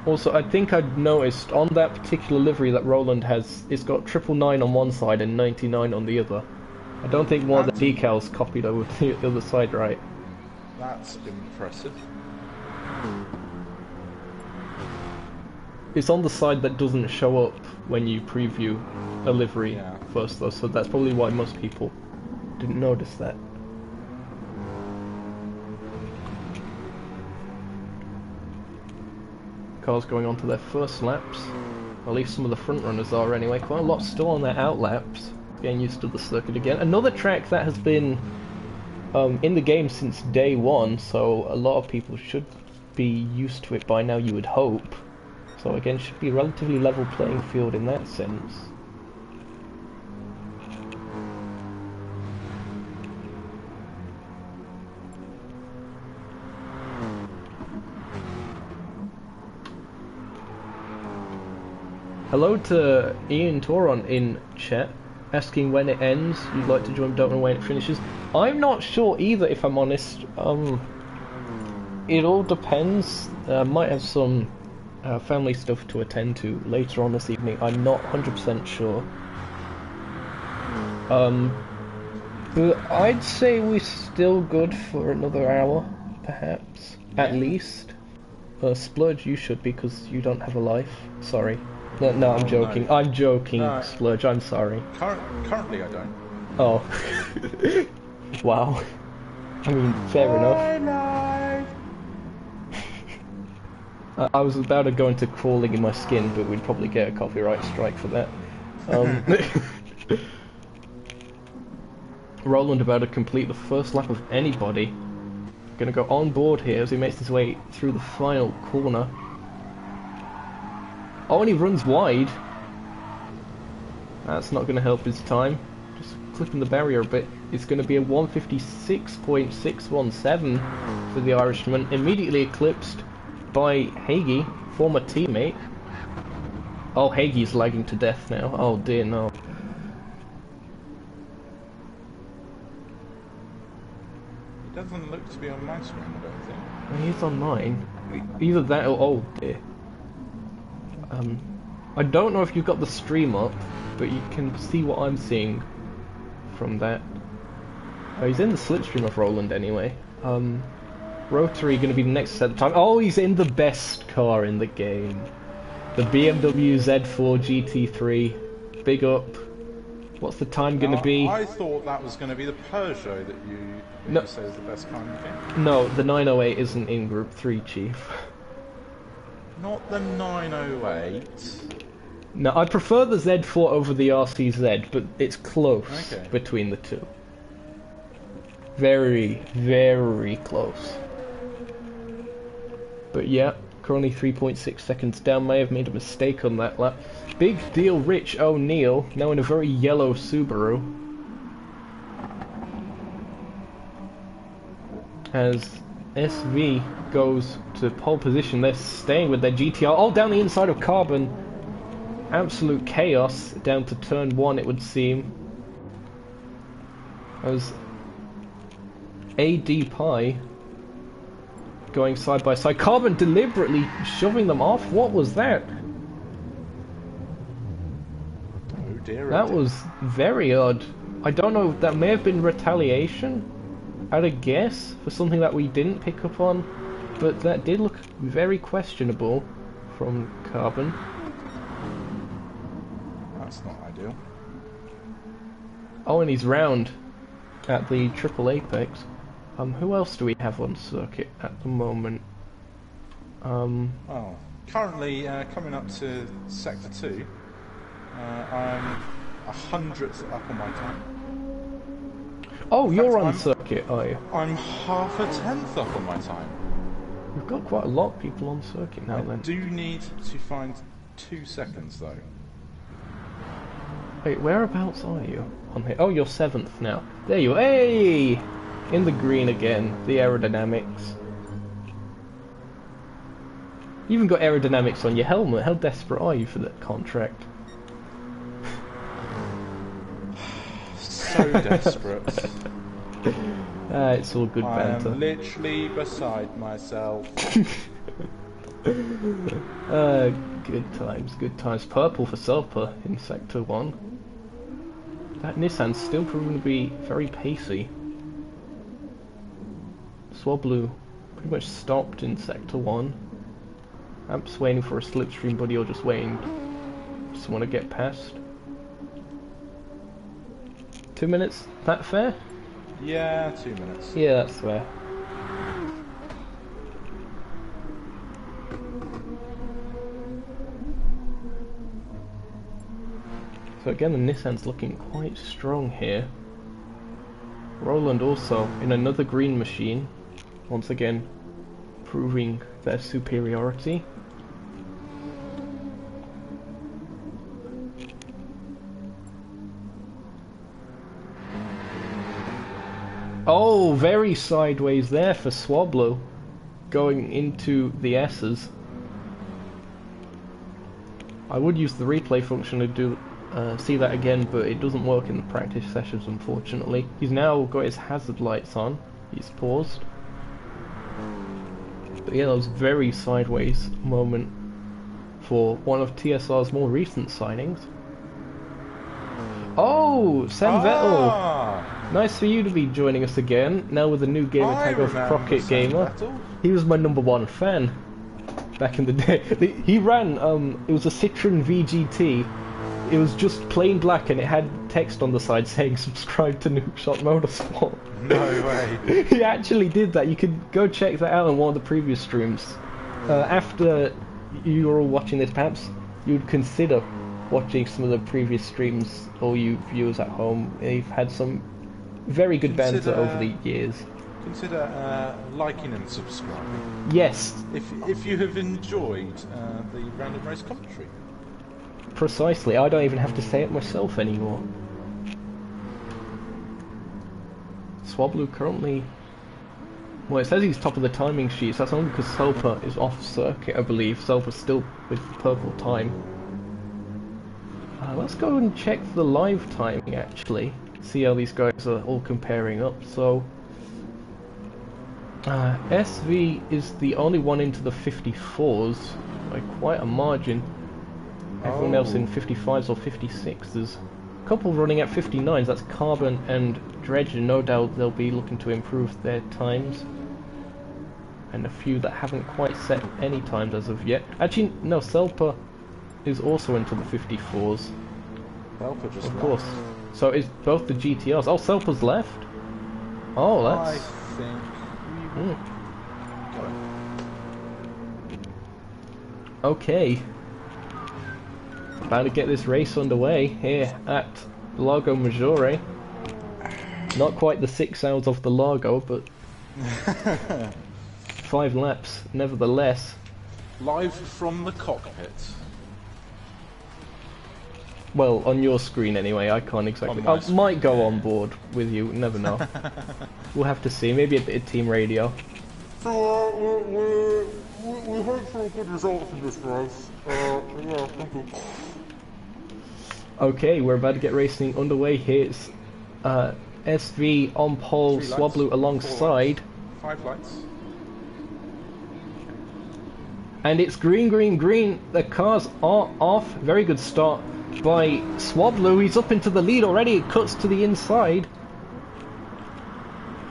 Also, I think I'd noticed on that particular livery that Roland has, it's got 999 on one side and 99 on the other. I don't think one of the decals copied over to the other side, right? That's impressive. It's on the side that doesn't show up when you preview a livery first, though, so that's probably why most people didn't notice that. Cars going on to their first laps. At least some of the front runners are anyway. Quite a lot still on their out laps. Getting used to the circuit again. Another track that has been in the game since day one, so a lot of people should be used to it by now, you would hope. So again, should be a relatively level playing field in that sense. Hello to Ian Toron in chat, asking when it ends. You'd like to join, don't know when it finishes. I'm not sure either, if I'm honest. It all depends. Might have some family stuff to attend to later on this evening. I'm not 100% sure. But I'd say we're still good for another hour, perhaps, at least. Splurge, you should, because you don't have a life. Sorry. No, I'm joking. No. I'm joking, no. Splurge, I'm sorry. Currently I don't. Oh. Wow. I mean, fair enough. I was about to go into crawling in my skin, but we'd probably get a copyright strike for that. Roland about to complete the first lap of anybody. Gonna go on board here as he makes his way through the final corner. Oh, and he runs wide. That's not going to help his time. Just clipping the barrier a bit. It's going to be a 156.617 for the Irishman. Immediately eclipsed by Hagee, former teammate. Oh, Hagee's lagging to death now. Oh dear, no. He doesn't look to be on my screen, I don't think. He's on mine. Either that or... oh dear. I don't know if you've got the stream up, but you can see what I'm seeing from that. Oh, he's in the slipstream of Roland anyway. Rotary going to be the next set of time. Oh, he's in the best car in the game. The BMW Z4 GT3. Big up. What's the time going to be? I thought that was going to be the Peugeot that you say is the best car in the game. No, the 908 isn't in Group 3, Chief. Not the 908. No, I prefer the Z4 over the RCZ, but it's close between the two. Very, very close. But yeah, currently 3.6 seconds down. May have made a mistake on that lap. Big deal, Rich O'Neill, now in a very yellow Subaru. As SV goes to pole position, they're staying with their GTR, all down the inside of Carbon. Absolute chaos down to turn 1, it would seem. As AD Pi going side by side. Carbon deliberately shoving them off. What was that? Oh dear. That was very odd. I don't know, that may have been retaliation, I'd a guess, for something that we didn't pick up on, but that did look very questionable from Carbon. That's not ideal. Oh, and he's round at the Triple Apex. Who else do we have on circuit at the moment? Well, currently coming up to Sector 2, I'm 100th up on my time. Oh, you're on circuit, are you? I'm half a tenth up on my time. We've got quite a lot of people on circuit now then. I do need to find 2 seconds though. Wait, whereabouts are you on here? Oh, you're 7th now. There you are. Hey! In the green again, the aerodynamics. You even got aerodynamics on your helmet. How desperate are you for that contract? So desperate. It's all good banter. I'm literally beside myself. Good times, good times. Purple for Selpa in Sector 1. That Nissan's still proving to be very pacey. Swablu pretty much stopped in Sector 1. Amps waiting for a slipstream buddy or just waiting. Just want to get past. 2 minutes, that fair? Yeah, 2 minutes. Yeah, that's fair. So again, the Nissan's looking quite strong here. Roland also in another green machine, once again proving their superiority. Oh, very sideways there for Swablu, going into the S's. I would use the replay function to do see that again, but it doesn't work in the practice sessions, unfortunately. He's now got his hazard lights on. He's paused. But yeah, that was a very sideways moment for one of TSR's more recent signings. Oh, Sam Vettel! Nice for you to be joining us again, now with a new gamer tag of Crockett Gamer. He was my #1 fan back in the day. He ran, it was a Citroen VGT. It was just plain black and it had text on the side saying subscribe to Nukeshot Motorsport. No way. He actually did that. You could go check that out on one of the previous streams. After you were all watching this, perhaps you'd consider watching some of the previous streams, all you viewers at home. They've had some very good banter over the years. Consider liking and subscribing. Yes. If you have enjoyed the Random Race commentary. Precisely, I don't even have to say it myself anymore. Swablu currently... Well, it says he's top of the timing sheets. That's only because Selpa is off circuit, I believe. Selpa's still with purple time. Let's go and check the live timing, actually. See how these guys are all comparing up. So... SV is the only one into the 54s by quite a margin. Everyone else in 55s or 56s. A couple running at 59s, that's Carbon and Dredge, and no doubt they'll be looking to improve their times. And a few that haven't quite set any times as of yet. Actually, no, Selpa is also into the 54s. Selpa just Of course. So it's both the GTRs. Oh, Selpa's left. Oh, that's... I think we will... Okay. About to get this race underway here at Lago Maggiore. Not quite the 6 hours of the Lago, but 5 laps nevertheless. Live from the cockpit. Well, on your screen anyway, I can't exactly... I might go on board with you, never know. We'll have to see, maybe a bit of team radio. So, we hope for a good result from this race. Yeah, thank you. Okay, we're about to get racing underway. Here's SV on pole, Swablu alongside. 5 lights. And it's green, green, green. The cars are off. Very good start by Swablu. He's up into the lead already. It cuts to the inside.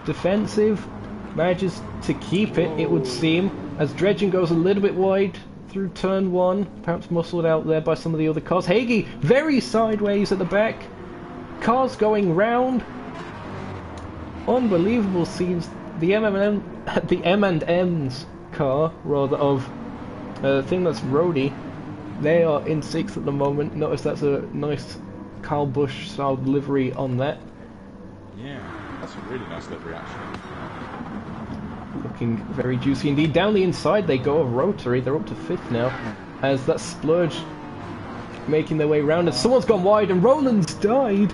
Defensive. Manages to keep it, it would seem, as Dredgen goes a little bit wide through turn 1, perhaps muscled out there by some of the other cars. Hagee very sideways at the back. Cars going round. Unbelievable scenes. The M&M's car, rather, of the thing that's roadie. They are in 6th at the moment. Notice that's a nice Kyle Busch style livery on that. Yeah, that's a really nice livery actually. Looking very juicy indeed. Down the inside they go of Rotary. They're up to 5th now. As that Splurge making their way round. And someone's gone wide and Roland's died.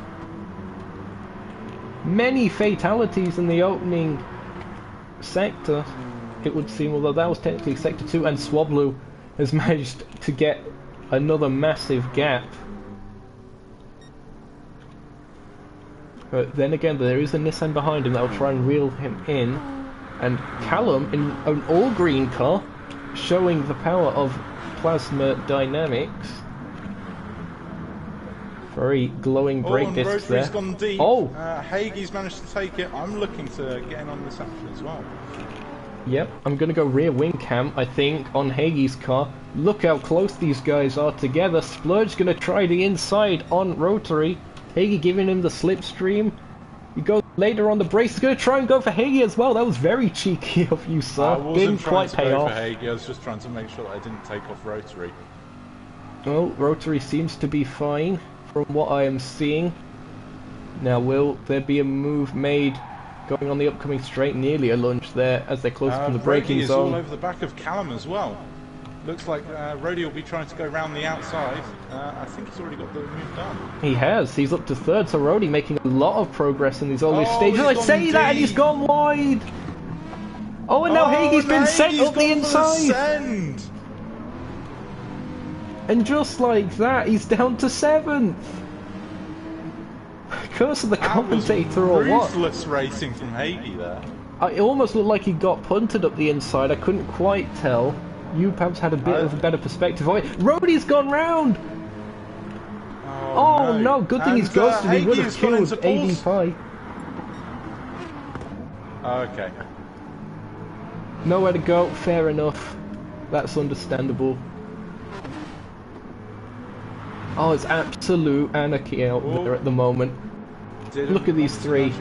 Many fatalities in the opening sector, it would seem, although that was technically sector 2. And Swablu has managed to get another massive gap. But then again, there is a Nissan behind him that will try and reel him in. And Callum in an all-green car, showing the power of plasma dynamics. Very glowing brake discs there. Gone deep. Oh! Hagee's managed to take it. I'm looking to get in on this action as well. Yep, I'm going to go rear wing cam, I think, on Hagee's car. Look how close these guys are together. Splurge's going to try the inside on Rotary. Hagee giving him the slipstream. He goes later on the brace. He's going to try and go for Hagee as well. That was very cheeky of you, sir. Didn't quite pay off. I was just trying to make sure that I didn't take off Rotary. Well, Rotary seems to be fine from what I am seeing. Now, will there be a move made going on the upcoming straight? Nearly a lunge there as they're close from the braking is zone. All over the back of Callum as well. Looks like Rody will be trying to go round the outside. I think he's already got the move done. He has. He's up to 3rd, so Rody making a lot of progress in these early stages. I say that and he's gone wide! Oh, and now Hagee's been sent up the inside! And just like that, he's down to 7th! Curse of the commentator or what? Ruthless racing from Hagee there. It almost looked like he got punted up the inside. I couldn't quite tell. You perhaps had a bit of a better perspective. Oh, Rody's gone round! Oh no, good thing he's ghosted. He would have killed AD Pie. Okay. Nowhere to go, fair enough. That's understandable. Oh, it's absolute anarchy out there at the moment. Look at these 3.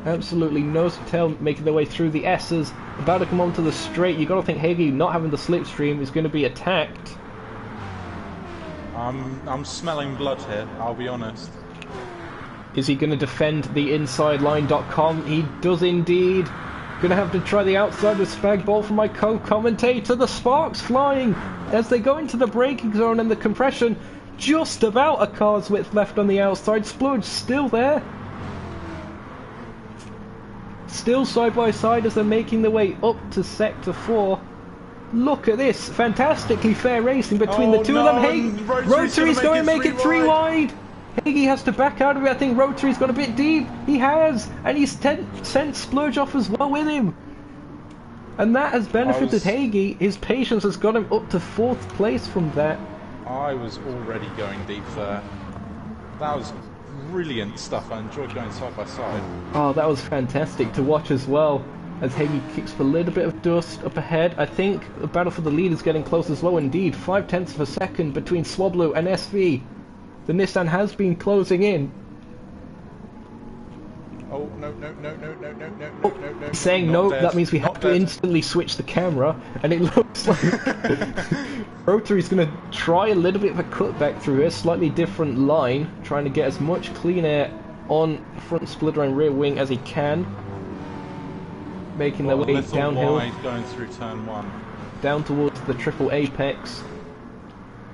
Absolutely nose to tail making their way through the S's. About to come onto the straight. You got to think Hagee not having the slipstream is going to be attacked. I'm smelling blood here, I'll be honest. Is he going to defend the insideline.com? He does indeed. Gonna have to try the outside with Spag Ball for my co-commentator. The sparks flying as they go into the braking zone and the compression. Just about a car's width left on the outside. Splurge still there. Still side by side as they're making their way up to Sector 4. Look at this. Fantastically fair racing between the two of them. Rotary's going to make it 3 wide. Hagee has to back out of it. I think Rotary's got a bit deep. He has. And he's sent Splurge off as well with him. And that has benefited Hagee. His patience has got him up to 4th place from that. I was already going deep there. That was brilliant stuff. I enjoyed going side by side. Oh, that was fantastic to watch as well. As Hagee kicks up a little bit of dust up ahead. I think the battle for the lead is getting close as well indeed. 0.5 of a second between Swablu and SV. The Nissan has been closing in. Oh, no. Saying no, that means we have to instantly switch the camera, and it looks like Rotary's going to try a little bit of a cutback through here, slightly different line, trying to get as much clean air on front splitter and rear wing as he can, making their way downhill, going through turn 1, down towards the triple apex.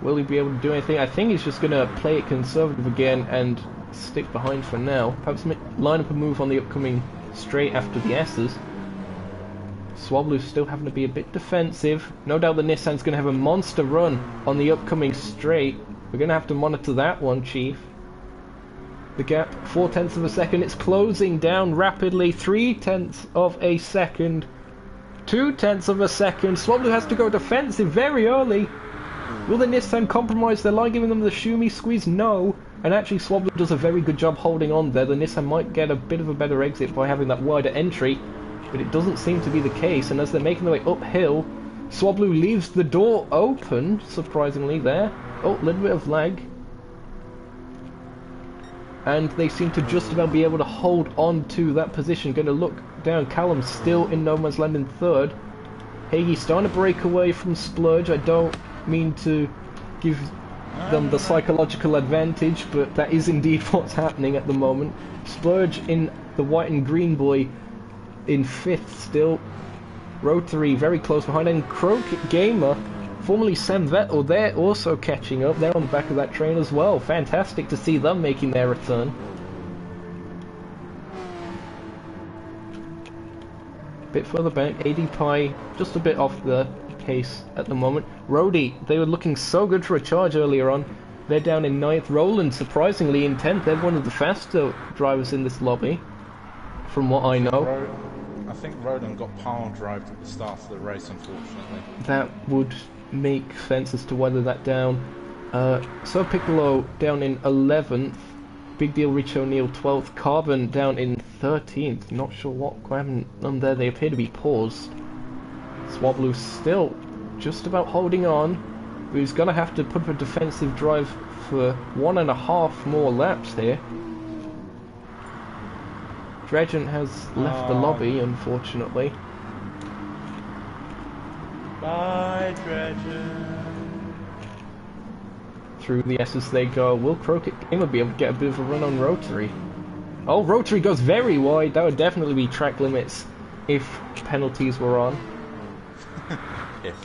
Will he be able to do anything? I think he's just going to play it conservative again and stick behind for now. Perhaps line up a move on the upcoming straight after the S's. Swablu's still having to be a bit defensive. No doubt the Nissan's going to have a monster run on the upcoming straight. We're going to have to monitor that one, Chief. The gap, 0.4 of a second. It's closing down rapidly. 0.3 of a second. 0.2 of a second. Swablu has to go defensive very early. Will the Nissan compromise their line, giving them the Shumi squeeze? No. And actually Swablu does a very good job holding on there. The Nissan might get a bit of a better exit by having that wider entry, but it doesn't seem to be the case. And as they're making their way uphill, Swablu leaves the door open, surprisingly there. Oh, a little bit of lag. And they seem to just about be able to hold on to that position. Going to look down. Callum still in no man's land in 3rd. Hagee starting to break away from Splurge. I don't mean to give them the psychological advantage, but that is indeed what's happening at the moment. Splurge in the white and green boy in 5th still. Rotary very close behind, and Crooked Gamer, formerly Sam Vettel, they're also catching up. They're on the back of that train as well. Fantastic to see them making their return. Bit further back, AD Pi just a bit off the pace at the moment. Rody, they were looking so good for a charge earlier on. They're down in 9th. Roland, surprisingly, in 10th. They're one of the faster drivers in this lobby, from what I know. I think Roland got pile drived at the start of the race, unfortunately. That would make sense as to whether that down. So Piccolo down in 11th. Big Deal Rich O'Neill 12th. Carbon down in 13th. Not sure what happened on there. They appear to be paused. Swablu still just about holding on, but he's going to have to put up a defensive drive for 1.5 more laps here. Dredgen has left the lobby, unfortunately. Bye, Dredgen. Through the S's they go. Will Crooked Gamer be able to get a bit of a run on Rotary? Oh, Rotary goes very wide. That would definitely be track limits if penalties were on. If.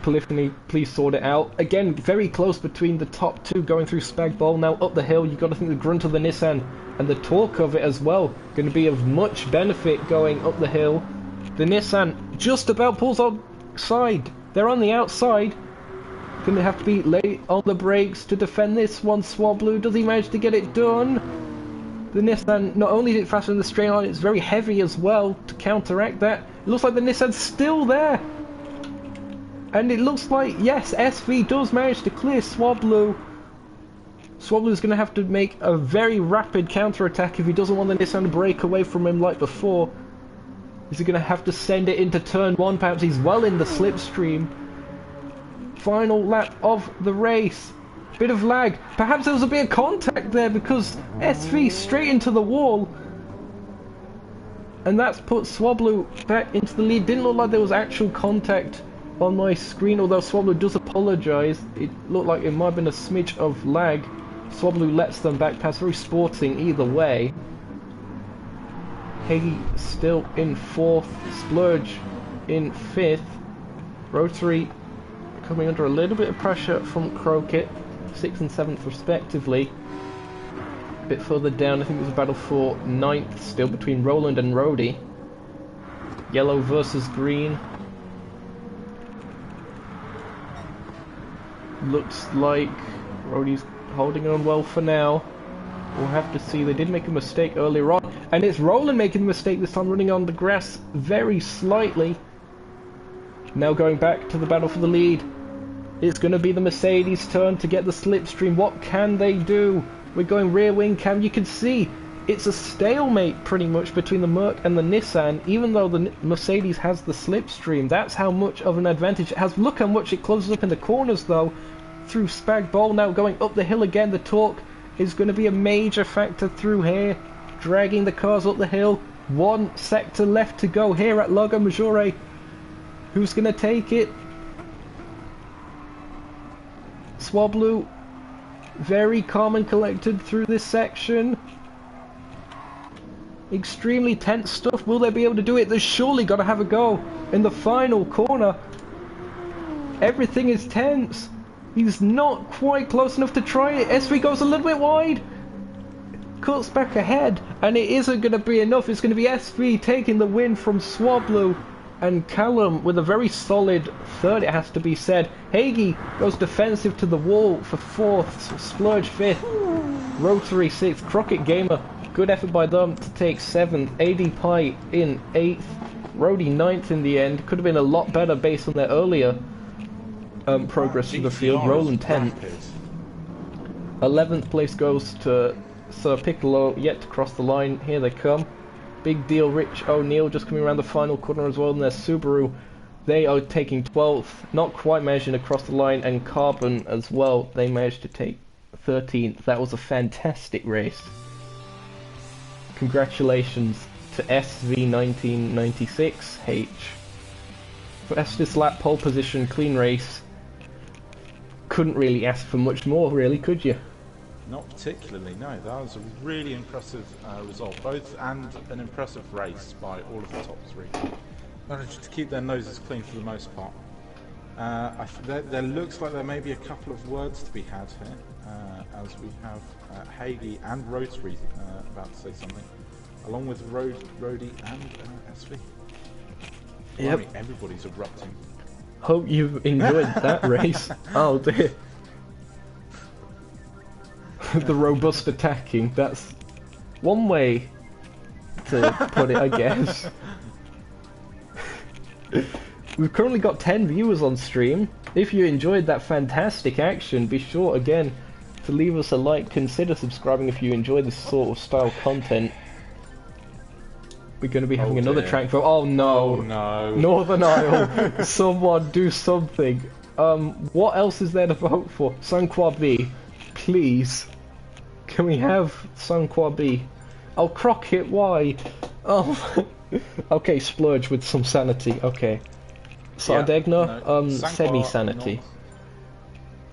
Polyphony, please sort it out. Again, very close between the top two going through Spag Bowl. Now up the hill, you've got to think the grunt of the Nissan and the torque of it as well going to be of much benefit going up the hill. The Nissan just about pulls outside. They're on the outside. Going to have to be late on the brakes to defend this one. Swablu, does he manage to get it done? The Nissan, not only is it faster than the straight line, it's very heavy as well to counteract that. It looks like the Nissan's still there. And it looks like, yes, SV does manage to clear Swablu. Swablu's going to have to make a very rapid counter-attack if he doesn't want the Nissan to break away from him like before. Is he going to have to send it into turn 1? Perhaps he's well in the slipstream. Final lap of the race. Bit of lag. Perhaps there was a bit of contact there because SV straight into the wall. And that's put Swablu back into the lead. Didn't look like there was actual contact on my screen, although Swablu does apologise. It looked like it might have been a smidge of lag. Swablu lets them back pass. Very sporting either way. Hagee still in 4th. Splurge in 5th. Rotary coming under a little bit of pressure from Crockett. 6th and 7th respectively. A bit further down, I think it was a battle for 9th still between Roland and Rody. Yellow versus green. Looks like Rody's holding on well for now. We'll have to see. They did make a mistake earlier on. And it's Roland making the mistake this time, running on the grass very slightly. Now going back to the battle for the lead. It's going to be the Mercedes' turn to get the slipstream. What can they do? We're going rear wing cam. You can see it's a stalemate pretty much between the Merc and the Nissan, even though the Mercedes has the slipstream. That's how much of an advantage it has. Look how much it closes up in the corners though. Through Spag Bowl, now going up the hill again. The torque is going to be a major factor through here, dragging the cars up the hill. One sector left to go here at Lago Maggiore. Who's going to take it? Swablu, very calm and collected through this section. Extremely tense stuff. Will they be able to do it? They've surely got to have a go in the final corner. Everything is tense. He's not quite close enough to try it. SV goes a little bit wide. Cuts back ahead. And it isn't going to be enough. It's going to be SV taking the win from Swablu. And Callum with a very solid third, it has to be said. Hagee goes defensive to the wall for fourth. Splurge fifth. Rotary sixth. Crockett Gamer, good effort by them to take seventh. AD Pie in eighth. Rody ninth in the end. Could have been a lot better based on their earlier progress through the field. Roland 10th. 11th place goes to Sir Piccolo, yet to cross the line. Here they come. Big deal, Rich O'Neill just coming around the final corner as well, and their Subaru, they are taking 12th, not quite managing to cross the line, and Carbon as well, they managed to take 13th. That was a fantastic race. Congratulations to SV1996H. Fastest lap, pole position, clean race. Couldn't really ask for much more, really, could you? Not particularly, no. That was a really impressive result, both and an impressive race by all of the top three. Managed to keep their noses clean for the most part. There looks like there may be a couple of words to be had here, as we have Hagee and Rotary about to say something, along with Rody and SV. Yep. Blimey, everybody's erupting. Hope you enjoyed that race. Oh dear. The robust attacking, that's one way to put it, I guess. We've currently got 10 viewers on stream. If you enjoyed that fantastic action, be sure again to leave us a like, consider subscribing if you enjoy this sort of style content. We're going to be having another track for... Oh no! Oh no! Northern Isle! Someone do something! What else is there to vote for? Sanqua B, please. Can we have Sanqua B? Oh, Crockett, why? Oh, okay, Splurge with some sanity, okay. Sardegna, no, semi-sanity. no.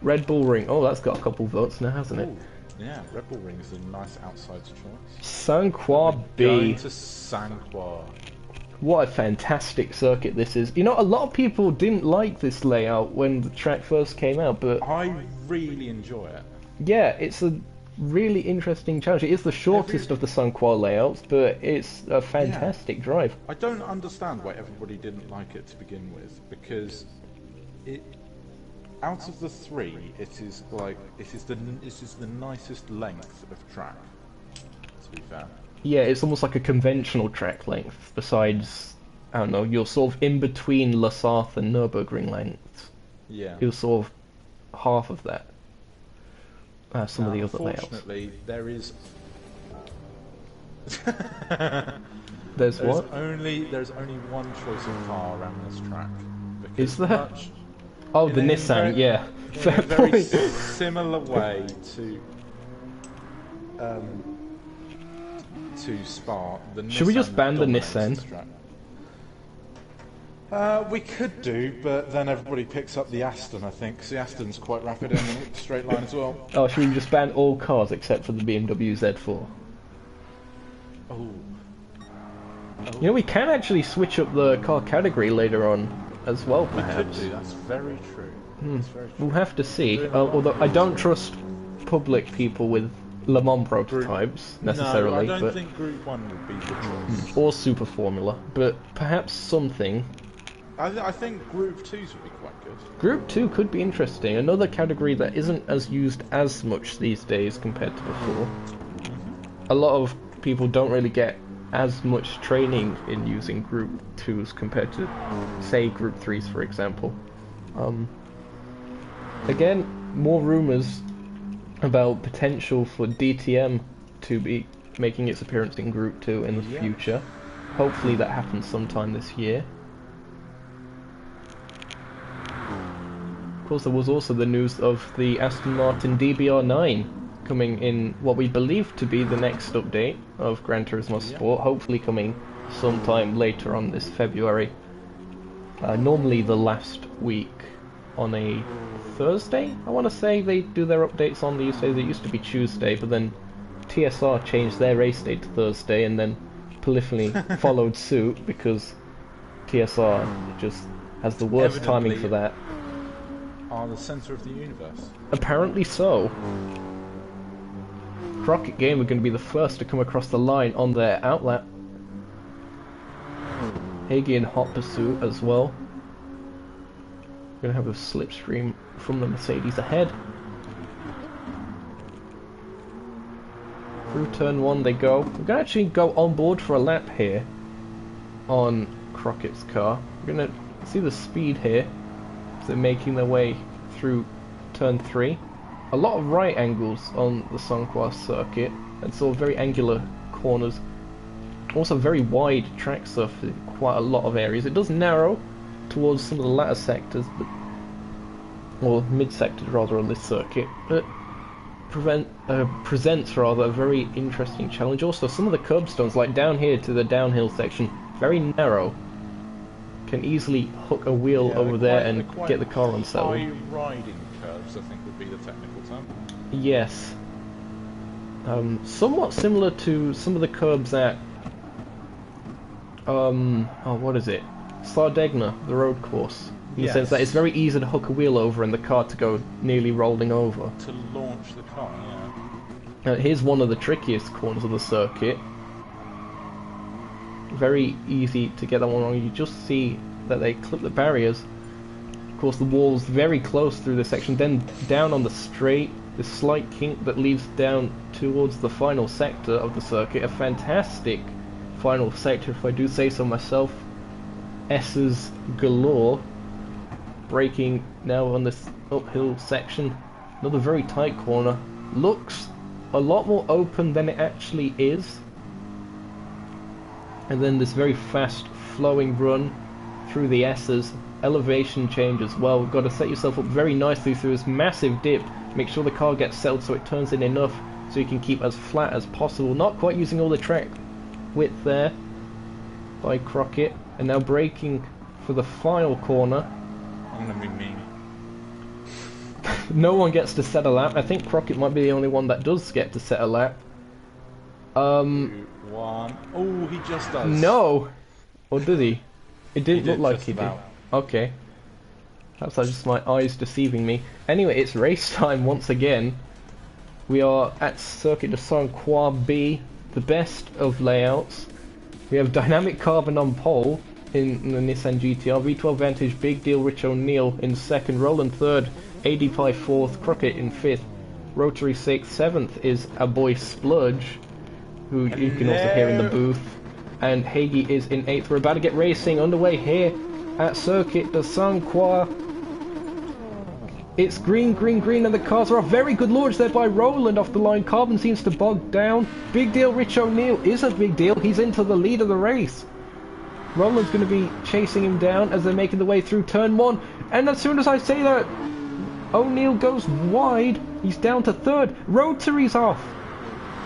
Red Bull Ring, oh, that's got a couple votes now, hasn't it? Ooh, yeah, Red Bull Ring is a nice outside choice. Sanqua B. Going to Sanqua. What a fantastic circuit this is. You know, a lot of people didn't like this layout when the track first came out, but... I really enjoy it. Yeah, it's a really interesting challenge. It is the shortest of the Sanqua layouts, but it's a fantastic drive. I don't understand why everybody didn't like it to begin with, because it, out of the three, it is the nicest length of track. To be fair. Yeah, it's almost like a conventional track length. Besides, I don't know, you're sort of in between Lasarth and Nürburgring lengths. Yeah. You're sort of half of that. Some of the other layouts. Unfortunately, there is. There's what? There's only one choice of car around this track. Is there? Oh, the Nissan. Yeah. Fair In a very point. similar way to Spa. Should we just ban the Nissan? We could do, but then everybody picks up the Aston, I think, because the Aston's quite rapid in the straight line as well. Oh, should we just ban all cars except for the BMW Z4? Oh. You know, we can actually switch up the car category later on as well, perhaps. We could do, that's very true. That's very true. We'll have to see. Although I don't trust public people with Le Mans prototypes necessarily. No, I don't but, think Group 1 would be the choice. or Super Formula, but perhaps something. I think Group 2s would be quite good. Group 2 could be interesting. Another category that isn't as used as much these days compared to before. A lot of people don't really get as much training in using Group 2s compared to, say, Group 3s, for example. Again, more rumours about potential for DTM to be making its appearance in Group 2 in the future. Hopefully that happens sometime this year. Of course, there was also the news of the Aston Martin DBR9 coming in what we believe to be the next update of Gran Turismo Sport, hopefully coming sometime later on this February. Normally the last week on a Thursday, I want to say they do their updates on these days. It used to be Tuesday, but then TSR changed their race date to Thursday and then polyphony followed suit because TSR just has the worst timing for that. Are the centre of the universe. Apparently so. Crockett Game are going to be the first to come across the line on their outlap. Hagee in hot pursuit as well. Going to have a slipstream from the Mercedes ahead. Through turn 1 they go. We're going to actually go on board for a lap here on Crockett's car. We're going to see the speed here. They're making their way through turn 3. A lot of right angles on the Songkhla circuit, and sort of very angular corners. Also very wide track surface in quite a lot of areas. It does narrow towards some of the latter sectors, but, or mid-sectors rather, on this circuit, but presents rather a very interesting challenge. Also, some of the curbstones, like down here to the downhill section, very narrow. Can easily hook a wheel over there and get the car unsettled. High riding curves, I think would be the technical term. Yes. Somewhat similar to some of the curbs at what is it? Sardegna, the road course. In the sense that it's very easy to hook a wheel over and the car to go nearly rolling over. To launch the car, yeah. Here's one of the trickiest corners of the circuit. Very easy to get that one wrong. You just see that they clip the barriers. Of course, the wall's very close through this section. Then down on the straight, this slight kink that leads down towards the final sector of the circuit. A fantastic final sector, if I do say so myself. S's galore. Braking now on this uphill section. Another very tight corner. Looks a lot more open than it actually is. And then this very fast flowing run through the S's. Elevation change as well. We've got to set yourself up very nicely through this massive dip. Make sure the car gets settled so it turns in enough so you can keep as flat as possible. Not quite using all the track width there by Crockett. And now braking for the final corner. I'm going to be mean. No one gets to set a lap. I think Crockett might be the only one that does get to set a lap. 2, 1. Oh, he just does. No! Or did he? It didn't look like he did. Okay. Perhaps that's just my eyes deceiving me. Anyway, it's race time once again. We are at Circuit de Songkhla B, the best of layouts. We have Dynamic Carbon on pole in the Nissan GTR, V12 Vantage, Big Deal Rich O'Neill in second, Roland third, AD Pie fourth, Crockett in fifth, Rotary sixth, seventh is our boy Splurge, who you can also hear in the booth, and Hagee is in eighth. We're about to get racing underway here at Circuit de Songkhla. It's green, green, green, and the cars are off. Very good launch there by Roland off the line. Carbon seems to bog down. Big Deal Rich O'Neill is a big deal. He's into the lead of the race. Roland's going to be chasing him down as they're making the way through turn 1. And as soon as I say that, O'Neill goes wide. He's down to third. Rotary's off.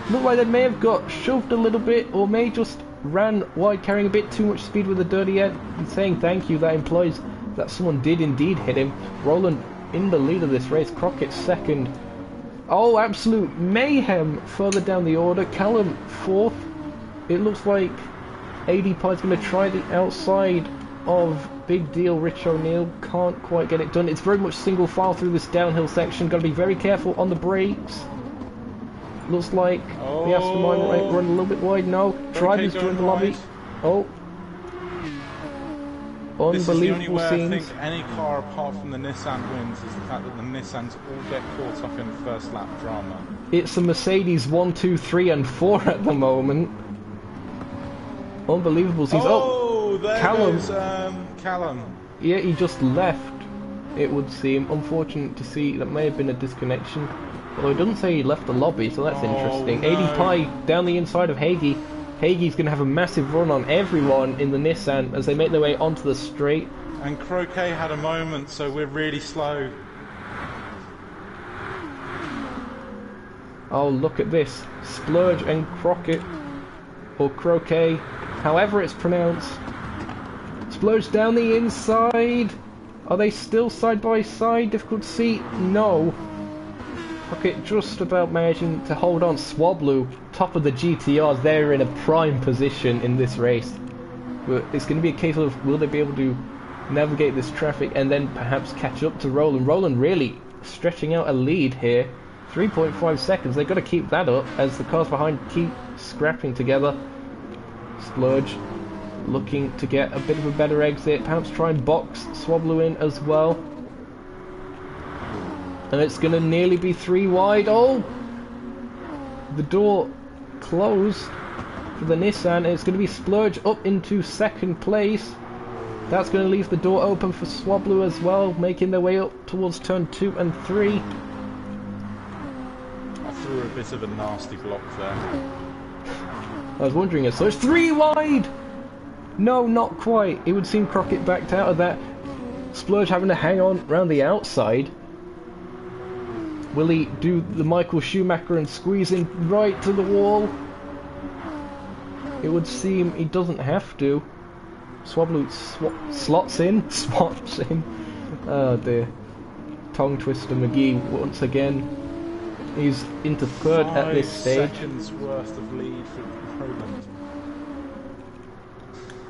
Looked like they may have got shoved a little bit, or may just ran wide, carrying a bit too much speed with the dirty end. And saying thank you, that implies that someone did indeed hit him. Roland in the lead of this race. Crockett second. Oh, absolute mayhem further down the order. Callum fourth. It looks like AD Pie's going to try the outside of Big Deal Rich O'Neill. Can't quite get it done. It's very much single file through this downhill section. Got to be very careful on the brakes. Looks like the Aston Martin might run a little bit wide. No, drivers join the lobby. Oh, this is the only unbelievable way scenes. I think any car apart from the Nissan wins is the fact that the Nissans all get caught up in first lap drama. It's a Mercedes 1, 2, 3 and 4 at the moment. Unbelievable. He's there Callum. goes Callum. Yeah, he just left. It would seem unfortunate to see that may have been a disconnection. Although it doesn't say he left the lobby, so that's interesting. No. 80 Pi down the inside of Hagee. Hagee's going to have a massive run on everyone in the Nissan as they make their way onto the straight. And Croquet had a moment, so we're really slow. Oh, look at this. Splurge and Crockett, or Croquet, however it's pronounced. Splurge down the inside. Are they still side by side? Difficult to see. No. Crockett just about managing to hold on. Swablu, top of the GTRs. They're in a prime position in this race. But it's going to be a case of will they be able to navigate this traffic and then perhaps catch up to Roland. Roland really stretching out a lead here. 3.5 seconds. They've got to keep that up as the cars behind keep scrapping together. Splurge looking to get a bit of a better exit. Perhaps try and box Swablu in as well. And it's going to nearly be 3 wide. Oh! The door closed for the Nissan. And it's going to be Splurge up into second place. That's going to leave the door open for Swablu as well, making their way up towards turn 2 and 3. Through a bit of a nasty block there. I was wondering so it's 3 wide! No, not quite. It would seem Crockett backed out of that. Splurge having to hang on round the outside. Will he do the Michael Schumacher and squeeze in right to the wall? It would seem he doesn't have to. Swablu slots in, swaps in. Oh dear. Tongue twister McGee once again. He's into third at this stage. 5 seconds worth of lead for Roland.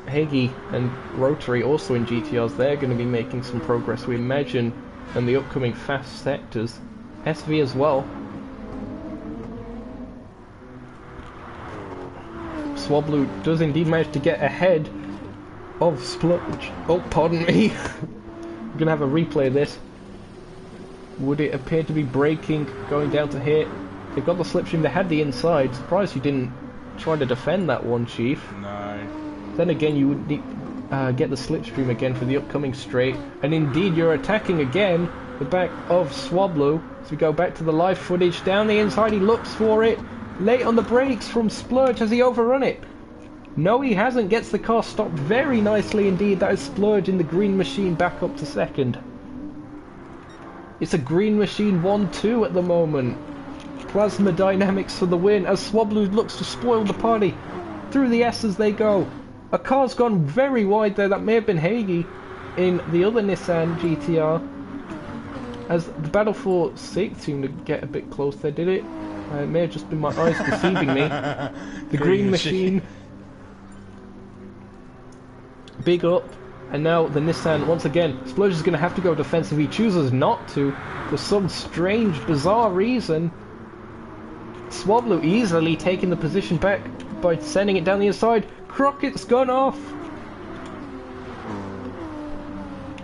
Hagee and Rotary also in GTRs. They're going to be making some progress, we imagine, in the upcoming fast sectors. SV as well. Swablu does indeed manage to get ahead of Splurge. Oh, pardon me. I'm going to have a replay of this. Would it appear to be braking, going down to here? They've got the slipstream, they had the inside. Surprised you didn't try to defend that one, Chief. No. Then again, you would need, get the slipstream again for the upcoming straight. And indeed, you're attacking again the back of Swablu. So we go back to the live footage. Down the inside, he looks for it. Late on the brakes from Splurge. Has he overrun it? No, he hasn't. Gets the car stopped very nicely indeed. That is Splurge in the green machine back up to second. It's a green machine 1-2 at the moment. Plasma Dynamics for the win as Swablu looks to spoil the party. Through the S as they go. A car's gone very wide there. That may have been Hagee in the other Nissan GTR. As the battle for 6th seemed to get a bit close there, did it? It may have just been my eyes deceiving me. The green machine. Big up. And now the Nissan, once again, Splurge is going to have to go defensive. He chooses not to, for some strange, bizarre reason. Swablu easily taking the position back by sending it down the inside. Crockett's gone off.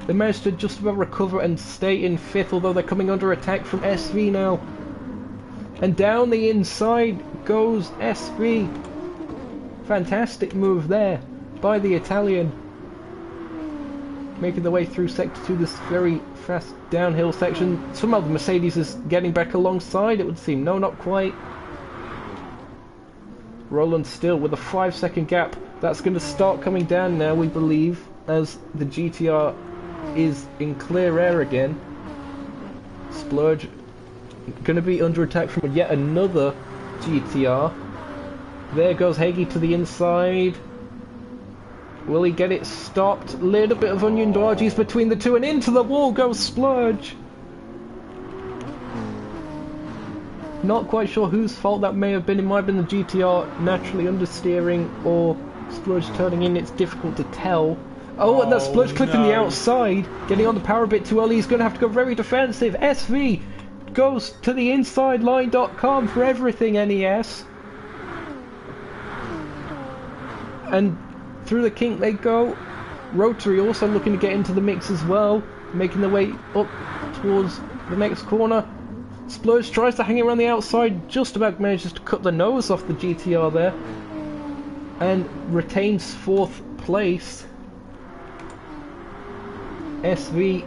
They managed to just about recover and stay in 5th, although they're coming under attack from SV now. And down the inside goes SV. Fantastic move there by the Italian. Making their way through Sector 2, this very fast downhill section. Somehow the Mercedes is getting back alongside, it would seem. No, not quite. Roland still with a 5-second gap. That's going to start coming down now, we believe, as the GTR is in clear air again. Splurge going to be under attack from yet another GTR. There goes Hagee to the inside. Will he get it stopped? Little bit of onion dodges between the two, and into the wall goes Splurge. Not quite sure whose fault that may have been. It might have been the GTR naturally understeering or Splurge turning in. It's difficult to tell. Oh, and that Splurge clipping the outside, getting on the power a bit too early. He's going to have to go very defensive. SV goes to the insideline.com for everything NES. And through the kink they go. Rotary also looking to get into the mix as well, making their way up towards the next corner. Splurge tries to hang around the outside, just about manages to cut the nose off the GTR there. and retains 4th place. SV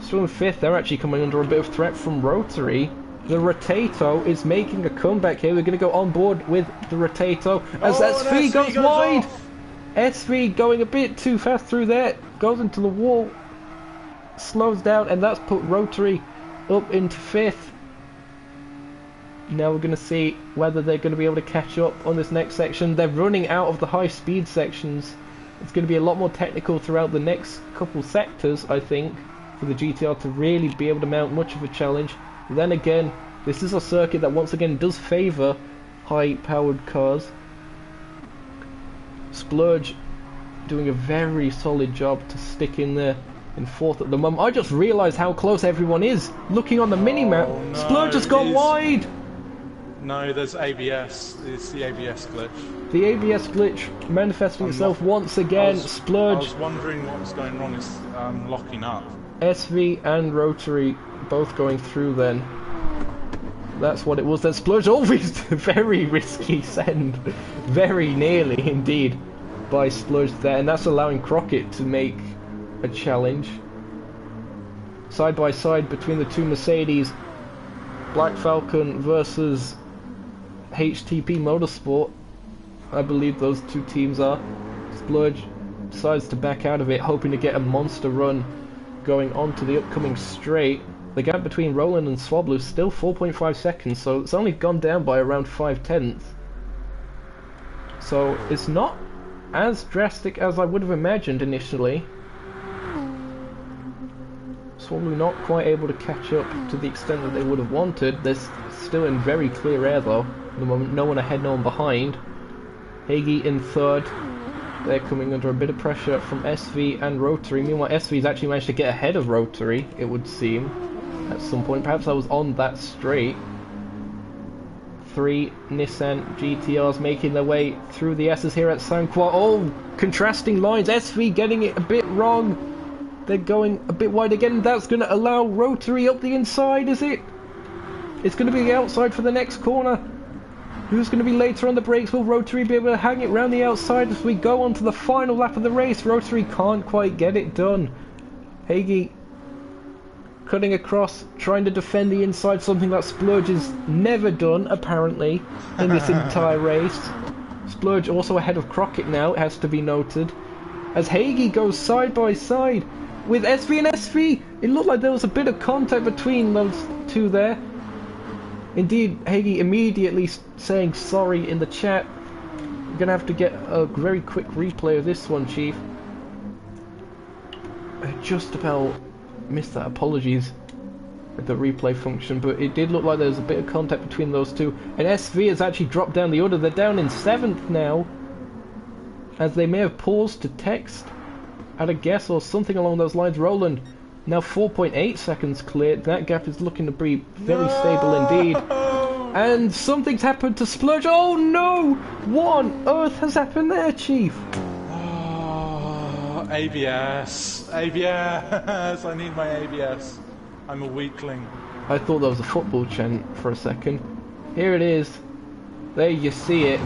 still in 5th. They're actually coming under a bit of threat from Rotary. The Rotato is making a comeback here. We're going to go on board with the Rotato as SV goes wide. Off. SV going a bit too fast through there. Goes into the wall. Slows down, and that's put Rotary up into 5th. Now we're going to see whether they're going to be able to catch up on this next section. They're running out of the high speed sections. It's going to be a lot more technical throughout the next couple sectors, I think, for the GTR to really be able to mount much of a challenge. Then again, this is a circuit that once again does favour high-powered cars. Splurge doing a very solid job to stick in there in 4th at the moment. I just realised how close everyone is. Looking on the mini-map, no, Splurge has gone wide! No, there's ABS. It's the ABS glitch. The ABS glitch manifesting itself once again. Splurge. I was wondering what was going wrong. It's locking up. SV and Rotary both going through then. That's what it was. Then Splurge always very risky send. Very nearly indeed by Splurge there. And that's allowing Crockett to make a challenge. Side by side between the two Mercedes. Black Falcon versus HTP Motorsport. I believe those two teams are. Splurge decides to back out of it, hoping to get a monster run going on to the upcoming straight. The gap between Roland and Swablu is still 4.5 seconds, so it's only gone down by around 5/10. So it's not as drastic as I would have imagined initially. Swablu not quite able to catch up to the extent that they would have wanted. They're still in very clear air though. At the moment, no one ahead, no one behind. Hagee in 3rd. They're coming under a bit of pressure from SV and Rotary. Meanwhile, SV's actually managed to get ahead of Rotary, it would seem, at some point. Perhaps I was on that straight. 3 Nissan GTRs making their way through the S's here at San Qua. Oh, contrasting lines. SV getting it a bit wrong. They're going a bit wide again. That's going to allow Rotary up the inside, is it? It's going to be the outside for the next corner. Who's going to be later on the brakes? Will Rotary be able to hang it round the outside as we go on to the final lap of the race? Rotary can't quite get it done. Hagee cutting across, trying to defend the inside, something that Splurge has never done, apparently, in this entire race. Splurge also ahead of Crockett now, it has to be noted. As Hagee goes side by side with SV and SV. It looked like there was a bit of contact between those two there. Indeed, Hagee immediately saying sorry in the chat. We're going to have to get a very quick replay of this one, Chief. I just about missed that. Apologies with the replay function, but it did look like there was a bit of contact between those two. And SV has actually dropped down the order. They're down in 7th now, as they may have paused to text at a guess or something along those lines. Roland now 4.8 seconds cleared. That gap is looking to be very stable indeed. And something's happened to Splurge. Oh no! What on earth has happened there, Chief? Oh, ABS. ABS. I need my ABS. I'm a weakling. I thought that was a football chant for a second. Here it is. There you see it.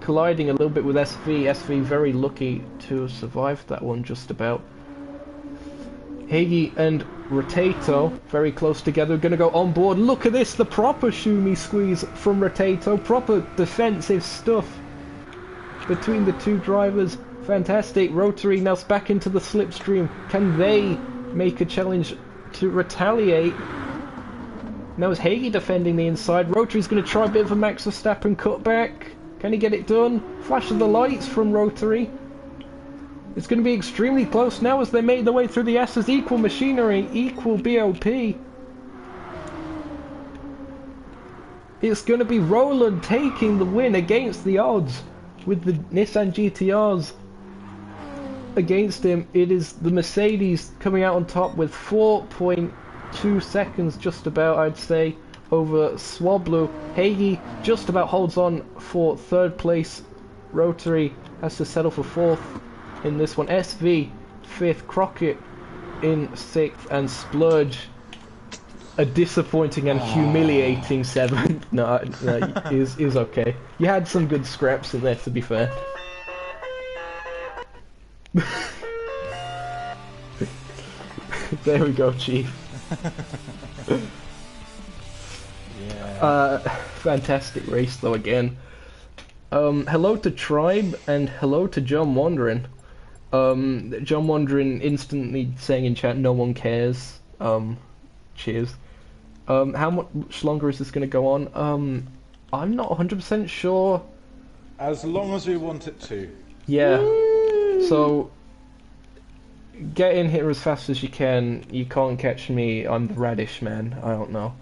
Colliding a little bit with SV. SV very lucky to have survived that one just about. Hagee and Rotato very close together, going to go on board. Look at this, the proper Shumi squeeze from Rotato, proper defensive stuff between the two drivers. Fantastic. Rotary now back into the slipstream. Can they make a challenge to retaliate? Now is Hagee defending the inside. Rotary's going to try a bit of a Max Verstappen cutback. Can he get it done? Flash of the lights from Rotary. It's going to be extremely close now as they made their way through the S's. Equal machinery, equal BOP. It's going to be Roland taking the win against the odds with the Nissan GTRs against him. It is the Mercedes coming out on top with 4.2 seconds just about, I'd say, over Swablu. Hagee just about holds on for 3rd place. Rotary has to settle for 4th in this one. SV 5th, Crockett in 6th, and Splurge a disappointing and humiliating 7th. No, it was okay. You had some good scraps in there, to be fair. There we go, Chief. Yeah. Fantastic race though again. Hello to Tribe and hello to John Wandering. John Wandering instantly saying in chat, no one cares. Cheers. How much longer is this going to go on? I'm not 100% sure. As long as we want it to. Yeah. So, get in here as fast as you can. You can't catch me. I'm the radish man. I don't know.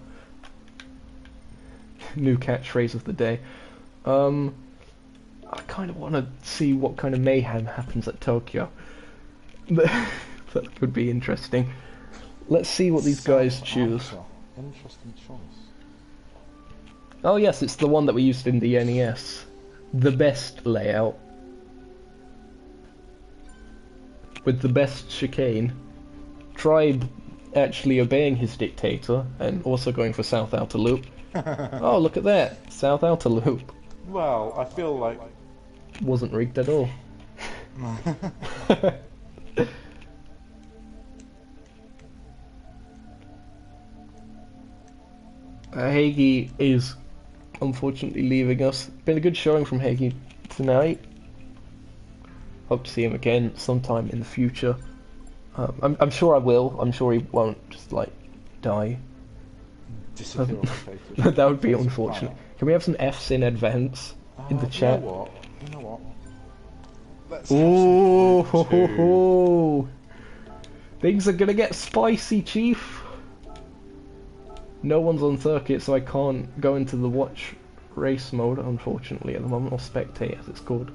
New catchphrase of the day. I kind of want to see what kind of mayhem happens at Tokyo. That could be interesting. Let's see what these guys choose. Interesting choice. Oh yes, it's the one that we used in the NES. The best layout. With the best chicane. Tribe actually obeying his dictator and also going for South Outer Loop. Oh, look at that. South Outer Loop. Well, I feel like... Wasn't rigged at all. Hagee is unfortunately leaving us. Been a good showing from Hagee tonight. Hope to see him again sometime in the future. I'm sure I will. I'm sure he won't just like die. Disappear off the face of That would be unfortunate. Can we have some Fs in advance in the chat? You know what? Let's Ooh, have ho, some ho, food too. ho. Things are gonna get spicy, Chief. No one's on circuit, so I can't go into the watch race mode, unfortunately, at the moment, or spectate as it's called.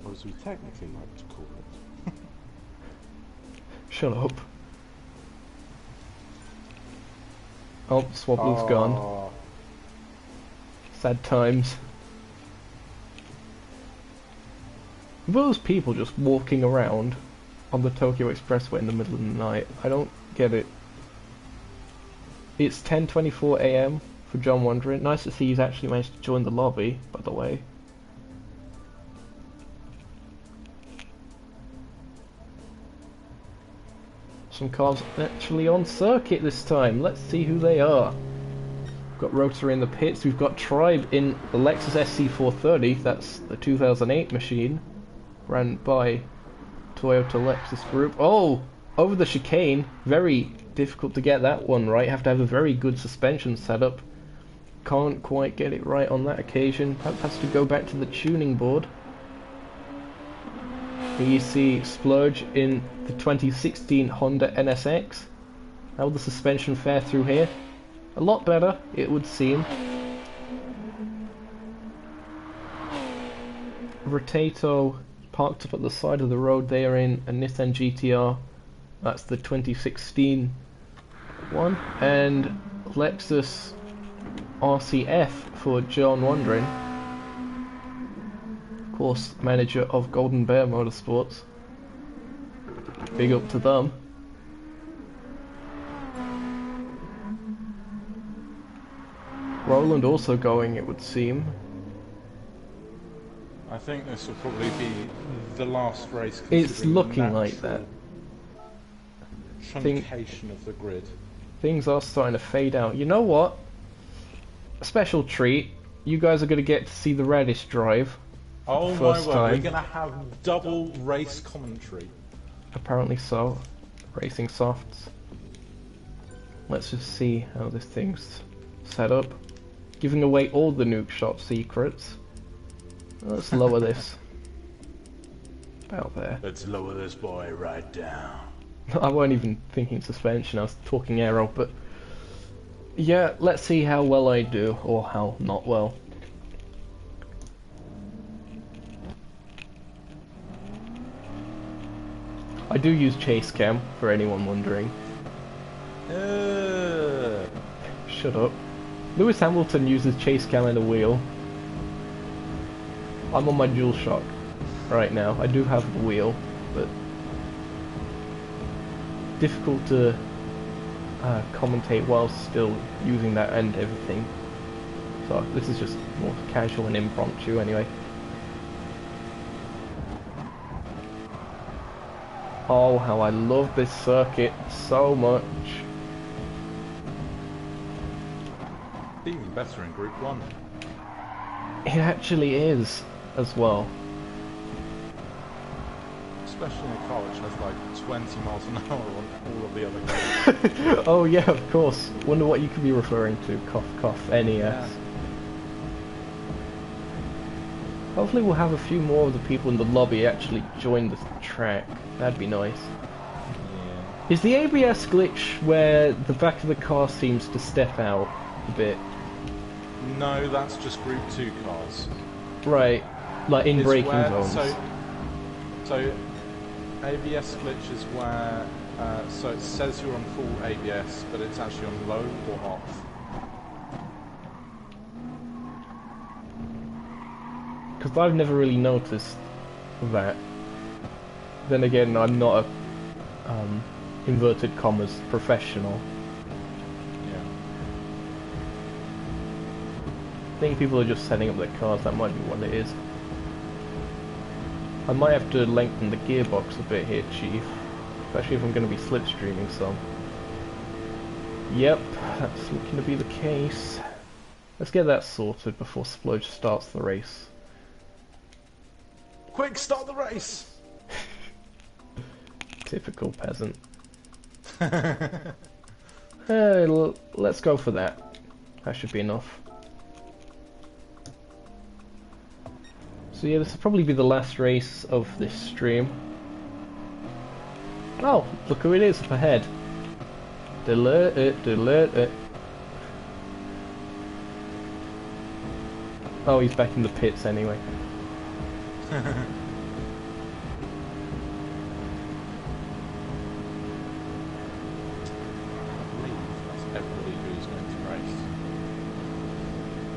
Or as we technically like to call it. Shut up. Oh, Swobble's gone. Sad times. Those people just walking around on the Tokyo Expressway in the middle of the night. I don't get it. It's 10:24 AM for John Wandering. Nice to see he's actually managed to join the lobby, by the way. Some cars actually on circuit this time. Let's see who they are. We've got Rotary in the pits. We've got Tribe in the Lexus SC430. That's the 2008 machine. Ran by Toyota Lexus Group. Oh! Over the chicane. Very difficult to get that one right. Have to have a very good suspension setup. Can't quite get it right on that occasion. Perhaps has to go back to the tuning board. Here you see Splurge in the 2016 Honda NSX. How will the suspension fare through here? A lot better, it would seem. Rotato parked up at the side of the road. They are in a Nissan GTR. That's the 2016 one. And Lexus RCF for John Wandering. Of course, manager of Golden Bear Motorsports. Big up to them. Roland also going, it would seem. I think this will probably be the last race. It's looking like that. Truncation of the grid. Things are starting to fade out. You know what? A special treat. You guys are going to get to see the Radish drive. Oh my First word, time. we're going to have double race commentary. Apparently so. Racing softs. Let's just see how this thing's set up. Giving away all the Nukeshot secrets. Let's lower this. About there. Let's lower this boy right down. I wasn't even thinking suspension, I was talking aero, but... Yeah, let's see how well I do, or how not well. I do use chase cam, for anyone wondering. Shut up. Lewis Hamilton uses chase cam and a wheel. I'm on my DualShock right now. I do have the wheel, but difficult to commentate while still using that and everything. So this is just more casual and impromptu anyway. Oh, how I love this circuit so much. Even better in Group 1. It actually is, as well. Especially in a car which has like 20 miles an hour on all of the other cars. Oh yeah, of course. Wonder what you could be referring to. Cough, cough, NES. Yeah. Hopefully we'll have a few more of the people in the lobby actually join the track. That'd be nice. Yeah. Is the ABS glitch where the back of the car seems to step out a bit? No, that's just Group 2 cars. Right, like in It's braking where- zones. So ABS glitch is where, so it says you're on full ABS, but it's actually on low or off. Because I've never really noticed that. Then again, I'm not a inverted commas professional. Yeah. I think people are just setting up their cars, that might be what it is. I might have to lengthen the gearbox a bit here, Chief. Especially if I'm going to be slipstreaming some. Yep, that's looking to be the case. Let's get that sorted before Splurge starts the race. Quick, start the race! Typical peasant. Let's go for that. That should be enough. So yeah, this will probably be the last race of this stream. Oh, look who it is up ahead. Delete it, delete it. Oh, he's back in the pits anyway.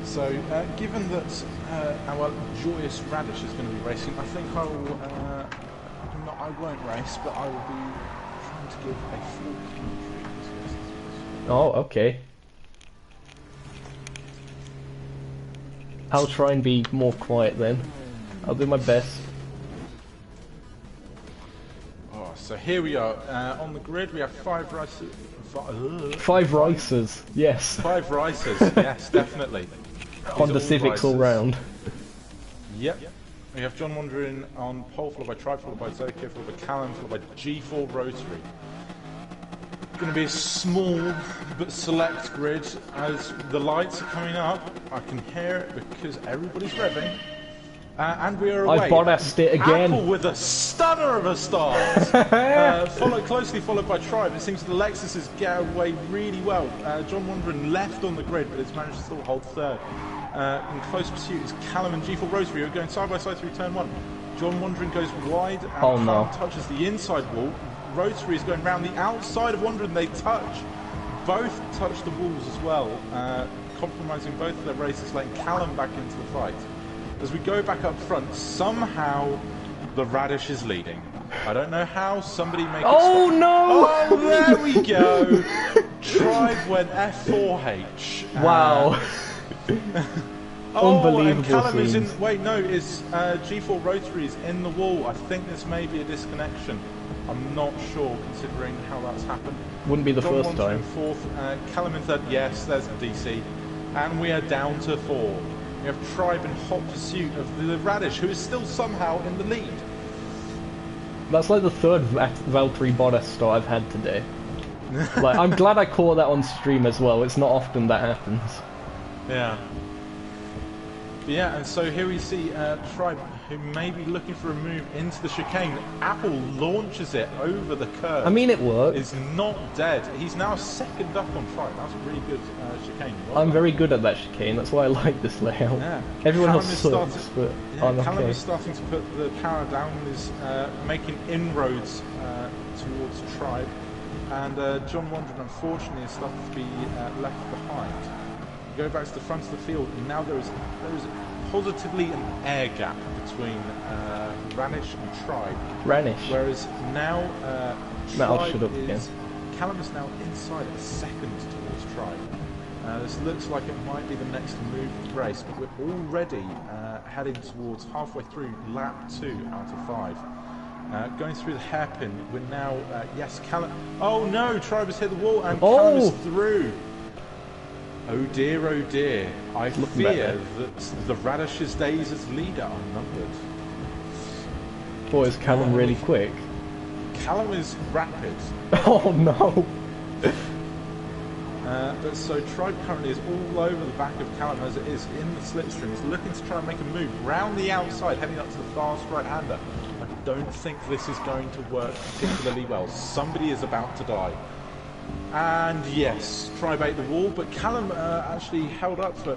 So, given that our joyous Radish is going to be racing, I think I will, I won't race, but I will be trying to give a full commentary. Oh, okay. I'll try and be more quiet then. I'll do my best. Oh, so here we are. On the grid we have 5 races. 5 racers, yes. 5 racers, yes, definitely. Honda Civics all racers. round. Yep. We have John wandering on pole, followed by Tribe, followed by Zokeo, followed by Callum, followed by G4 Rotary. Going to be a small but select grid as the lights are coming up. I can hear it because everybody's revving. And we are away. I bossed it again. Apple with a stunner of a start. Closely followed by Tribe. It seems the Lexuses get away really well. John Wandering left on the grid, but has managed to still hold third. In close pursuit is Callum and G4 Rotary, who are going side by side through turn 1. John Wandering goes wide and Callum touches the inside wall. Rotary is going round the outside of Wandering. They touch. Both touch the walls as well, compromising both of their races, letting Callum back into the fight. As we go back up front, somehow the Radish is leading. I don't know how. Somebody make it stop. No! Oh, there we go! Tribe went F4H. Wow. Unbelievable and Callum scenes. is in. Wait, no, is G4 Rotary is in the wall. I think this may be a disconnection. I'm not sure, considering how that's happened. Wouldn't be the John first Wandering time. in fourth, Callum in third. Yes, there's the DC, and we are down to 4. We have Tribe in hot pursuit of the Radish, who is still somehow in the lead. That's like the third Valtteri Bottas start I've had today. Like, I'm glad I caught that on stream as well. It's not often that happens. Yeah. Yeah, and so here we see Tribe, who may be looking for a move into the chicane. Apple launches it over the curve. I mean, it worked. Is not dead. He's now second up on Tribe. That's a really good chicane. Well I'm done. very good at that chicane. That's why I like this layout. Yeah. Everyone Callum else is sucks, but I'm Callum okay. is starting to put the power down and is making inroads towards Tribe. And John Wandering, unfortunately, is starting to be left behind. Go back to the front of the field, and now there is positively an air gap between Ranish and Tribe. Ranish. Whereas now Now Tribe shut up again. Callum is now inside a second towards Tribe. This looks like it might be the next move of the race, but we're already heading towards halfway through lap 2 out of 5. Going through the hairpin, we're now, yes, Callum. Oh no, Tribe has hit the wall and Callum is through. Oh dear, I fear that the Radish's days as leader are numbered. Boy, is Callum really quick. Callum is rapid. Oh no! But so Tribe currently is all over the back of Callum as it is in the slipstream. He's looking to try and make a move round the outside, heading up to the fast right-hander. I don't think this is going to work particularly well. Somebody is about to die. And yes, Tribe ate the wall, but Callum actually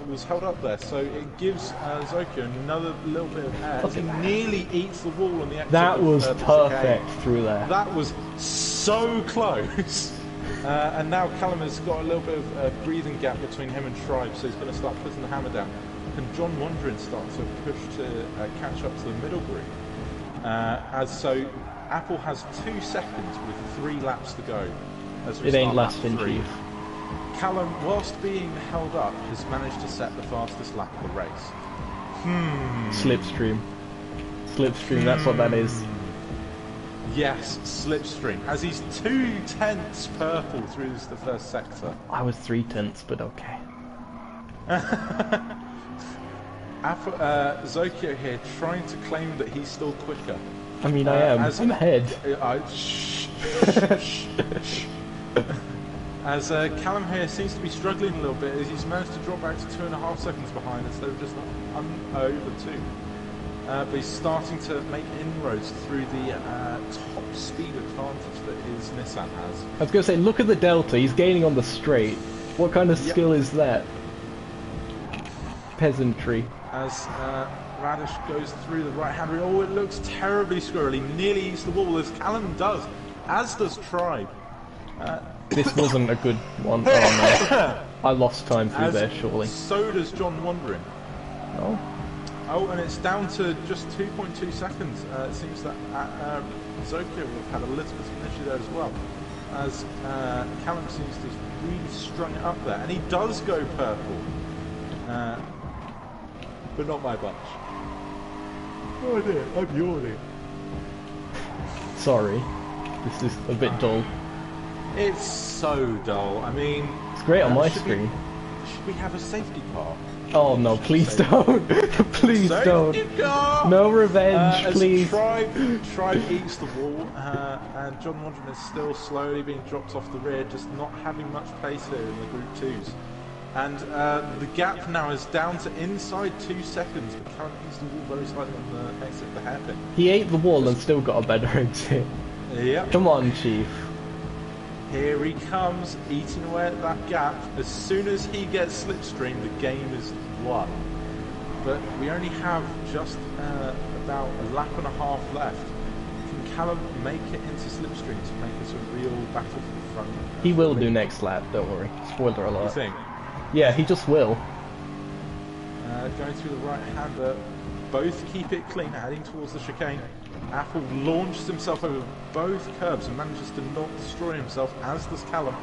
was held up there, so it gives Zokeo another little bit of air. He nearly eats the wall on the exit. That was perfect chicane. Through there. That was so close. And now Callum has got a little bit of a breathing gap between him and Tribe, so he's going to start putting the hammer down. And John Wandering starts to push to catch up to the middle group. So Apple has 2 seconds with 3 laps to go. It ain't lasting, Chief. Callum, whilst being held up, has managed to set the fastest lap of the race. Slipstream. Slipstream, that's what that is. Yes, slipstream. As he's 2/10 purple through the first sector. I was 3/10, but okay. Zokeo here trying to claim that he's still quicker. I mean, I am. I'm ahead. As Callum here seems to be struggling a little bit, as he's managed to drop back to 2.5 seconds behind instead of just over 2. But he's starting to make inroads through the top speed advantage that his Nissan has. I was going to say, look at the delta. He's gaining on the straight. What kind of skill is that? Peasantry. As Radish goes through the right-hand wheel. Oh, it looks terribly squirrely. Nearly eats the wall, as Callum does. As does Tribe. This wasn't a good one. Oh no. I lost time through there, surely. So does John Wandering. Oh. Oh, and it's down to just 2.2 seconds. It seems that Zokeo will have had a little bit of an issue there as well. As Callum seems to have really strung it up there. And he does go purple. But not my bunch. Oh dear, I'm yawning. Sorry. This is a bit dull. It's so dull. I mean... It's great on my screen. Should we have a safety car? Oh no, please don't. Please don't. Car! No revenge, please. Tribe eats the wall, and John Wandering is still slowly being dropped off the rear, just not having much pace here in the Group 2s. And the gap now is down to inside 2 seconds, but Callum eats the wall very slightly on the exit of the hairpin. He ate the wall and still got a better exit. Yep. Come on, Chief. Here he comes, eating away at that gap. As soon as he gets slipstream, the game is won. But we only have just about a lap and a half left. Can Callum make it into slipstream to make it a real battle for the front? He will do next lap, don't worry. Spoiler alert. You think? Yeah, he just will. Going through the right-hander. Both keep it clean, heading towards the chicane. Apple launches himself over both curbs and manages to not destroy himself, as does Callum.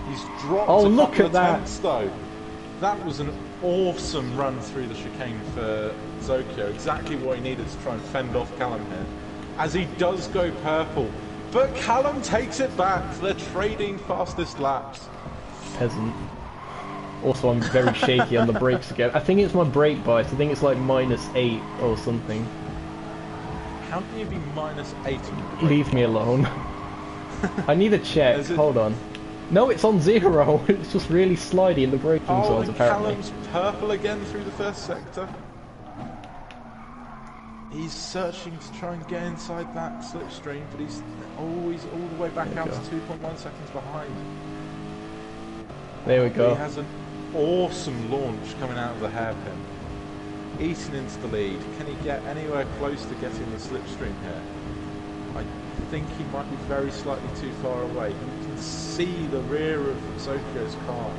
He's dropped a couple of tenths though. That was an awesome run through the chicane for Zokeo. Exactly what he needed to try and fend off Callum here. As he does go purple. But Callum takes it back. They're trading fastest laps. Peasant. Also, I'm very shaky on the brakes again. I think it's my brake bias. I think it's like -8 or something. How can you be -8? Leave me alone. I need a check. Hold on. No, it's on 0. It's just really slidey in the braking zones, apparently. Callum's purple again through the first sector. He's searching to try and get inside that slipstream, but he's always all the way back out to 2.1 seconds behind. There we go. He has an awesome launch coming out of the hairpin. Eating into the lead. Can he get anywhere close to getting the slipstream here? I think he might be very slightly too far away. You can see the rear of Zokeo's car.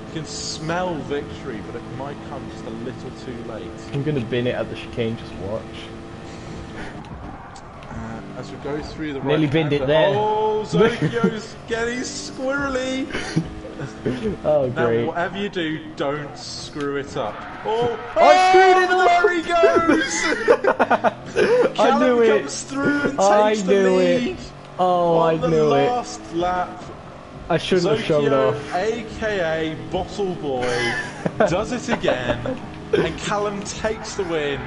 You can smell victory, but it might come just a little too late. I'm going to bin it at the chicane, just watch. As as we go through the Nearly binned it there. Oh, Zokeo's getting squirrely. Oh, Now, great. whatever you do, don't screw it up. Oh, I screwed it up! There he goes! I knew it. Comes through and I takes the knew lead. it. Oh, I on the knew it. last lap. I shouldn't have shown Zokeo, off. aka Bottle Boy, does it again, and Callum takes the win,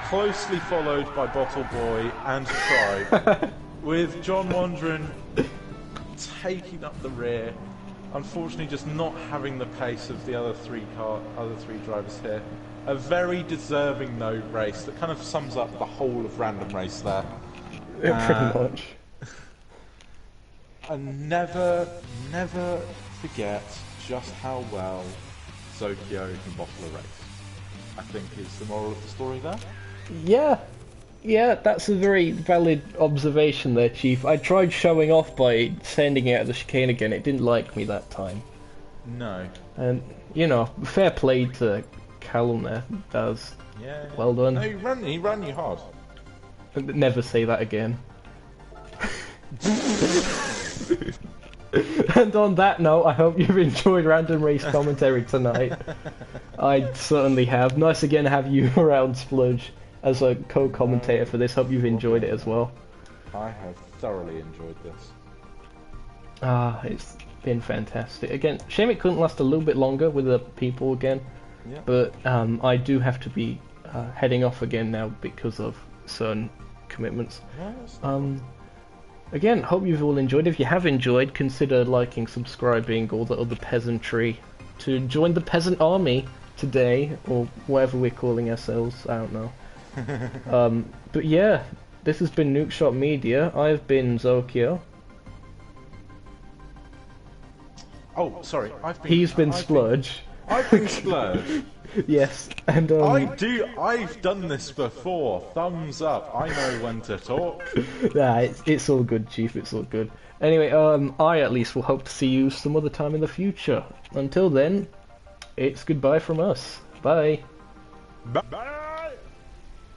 closely followed by Bottle Boy and Tribe, with John Wandering taking up the rear. Unfortunately, just not having the pace of the other three drivers here. A very deserving no race that kind of sums up the whole of Random Race there. Pretty much. And never forget just how well Zokeo can bottle a race. I think is the moral of the story there. Yeah, that's a very valid observation there, Chief. I tried showing off by sending it out of the chicane again. It didn't like me that time. No. And, you know, fair play to Callum there. That was well done. No, he ran you hard. Never say that again. And on that note, I hope you've enjoyed Random Race Commentary tonight. I certainly have. Nice again to have you around, Splurge, as a co-commentator for this. Hope you've enjoyed it as well. I have thoroughly enjoyed this. It's been fantastic. Again, shame it couldn't last a little bit longer with the people again. Yeah. But I do have to be heading off again now because of certain commitments. Again, hope you've all enjoyed. If you have enjoyed, consider liking, subscribing, all the other peasantry to join the peasant army today, or whatever we're calling ourselves. I don't know. But yeah, this has been Nukeshot Media. I've been Zokeo. Oh, sorry. He's been Splurge. I've been Splurge. Yes, and I've done this before. Thumbs up. I know when to talk. Nah, it's all good, Chief. It's all good. Anyway, I at least will hope to see you some other time in the future. Until then, it's goodbye from us. Bye. Bye.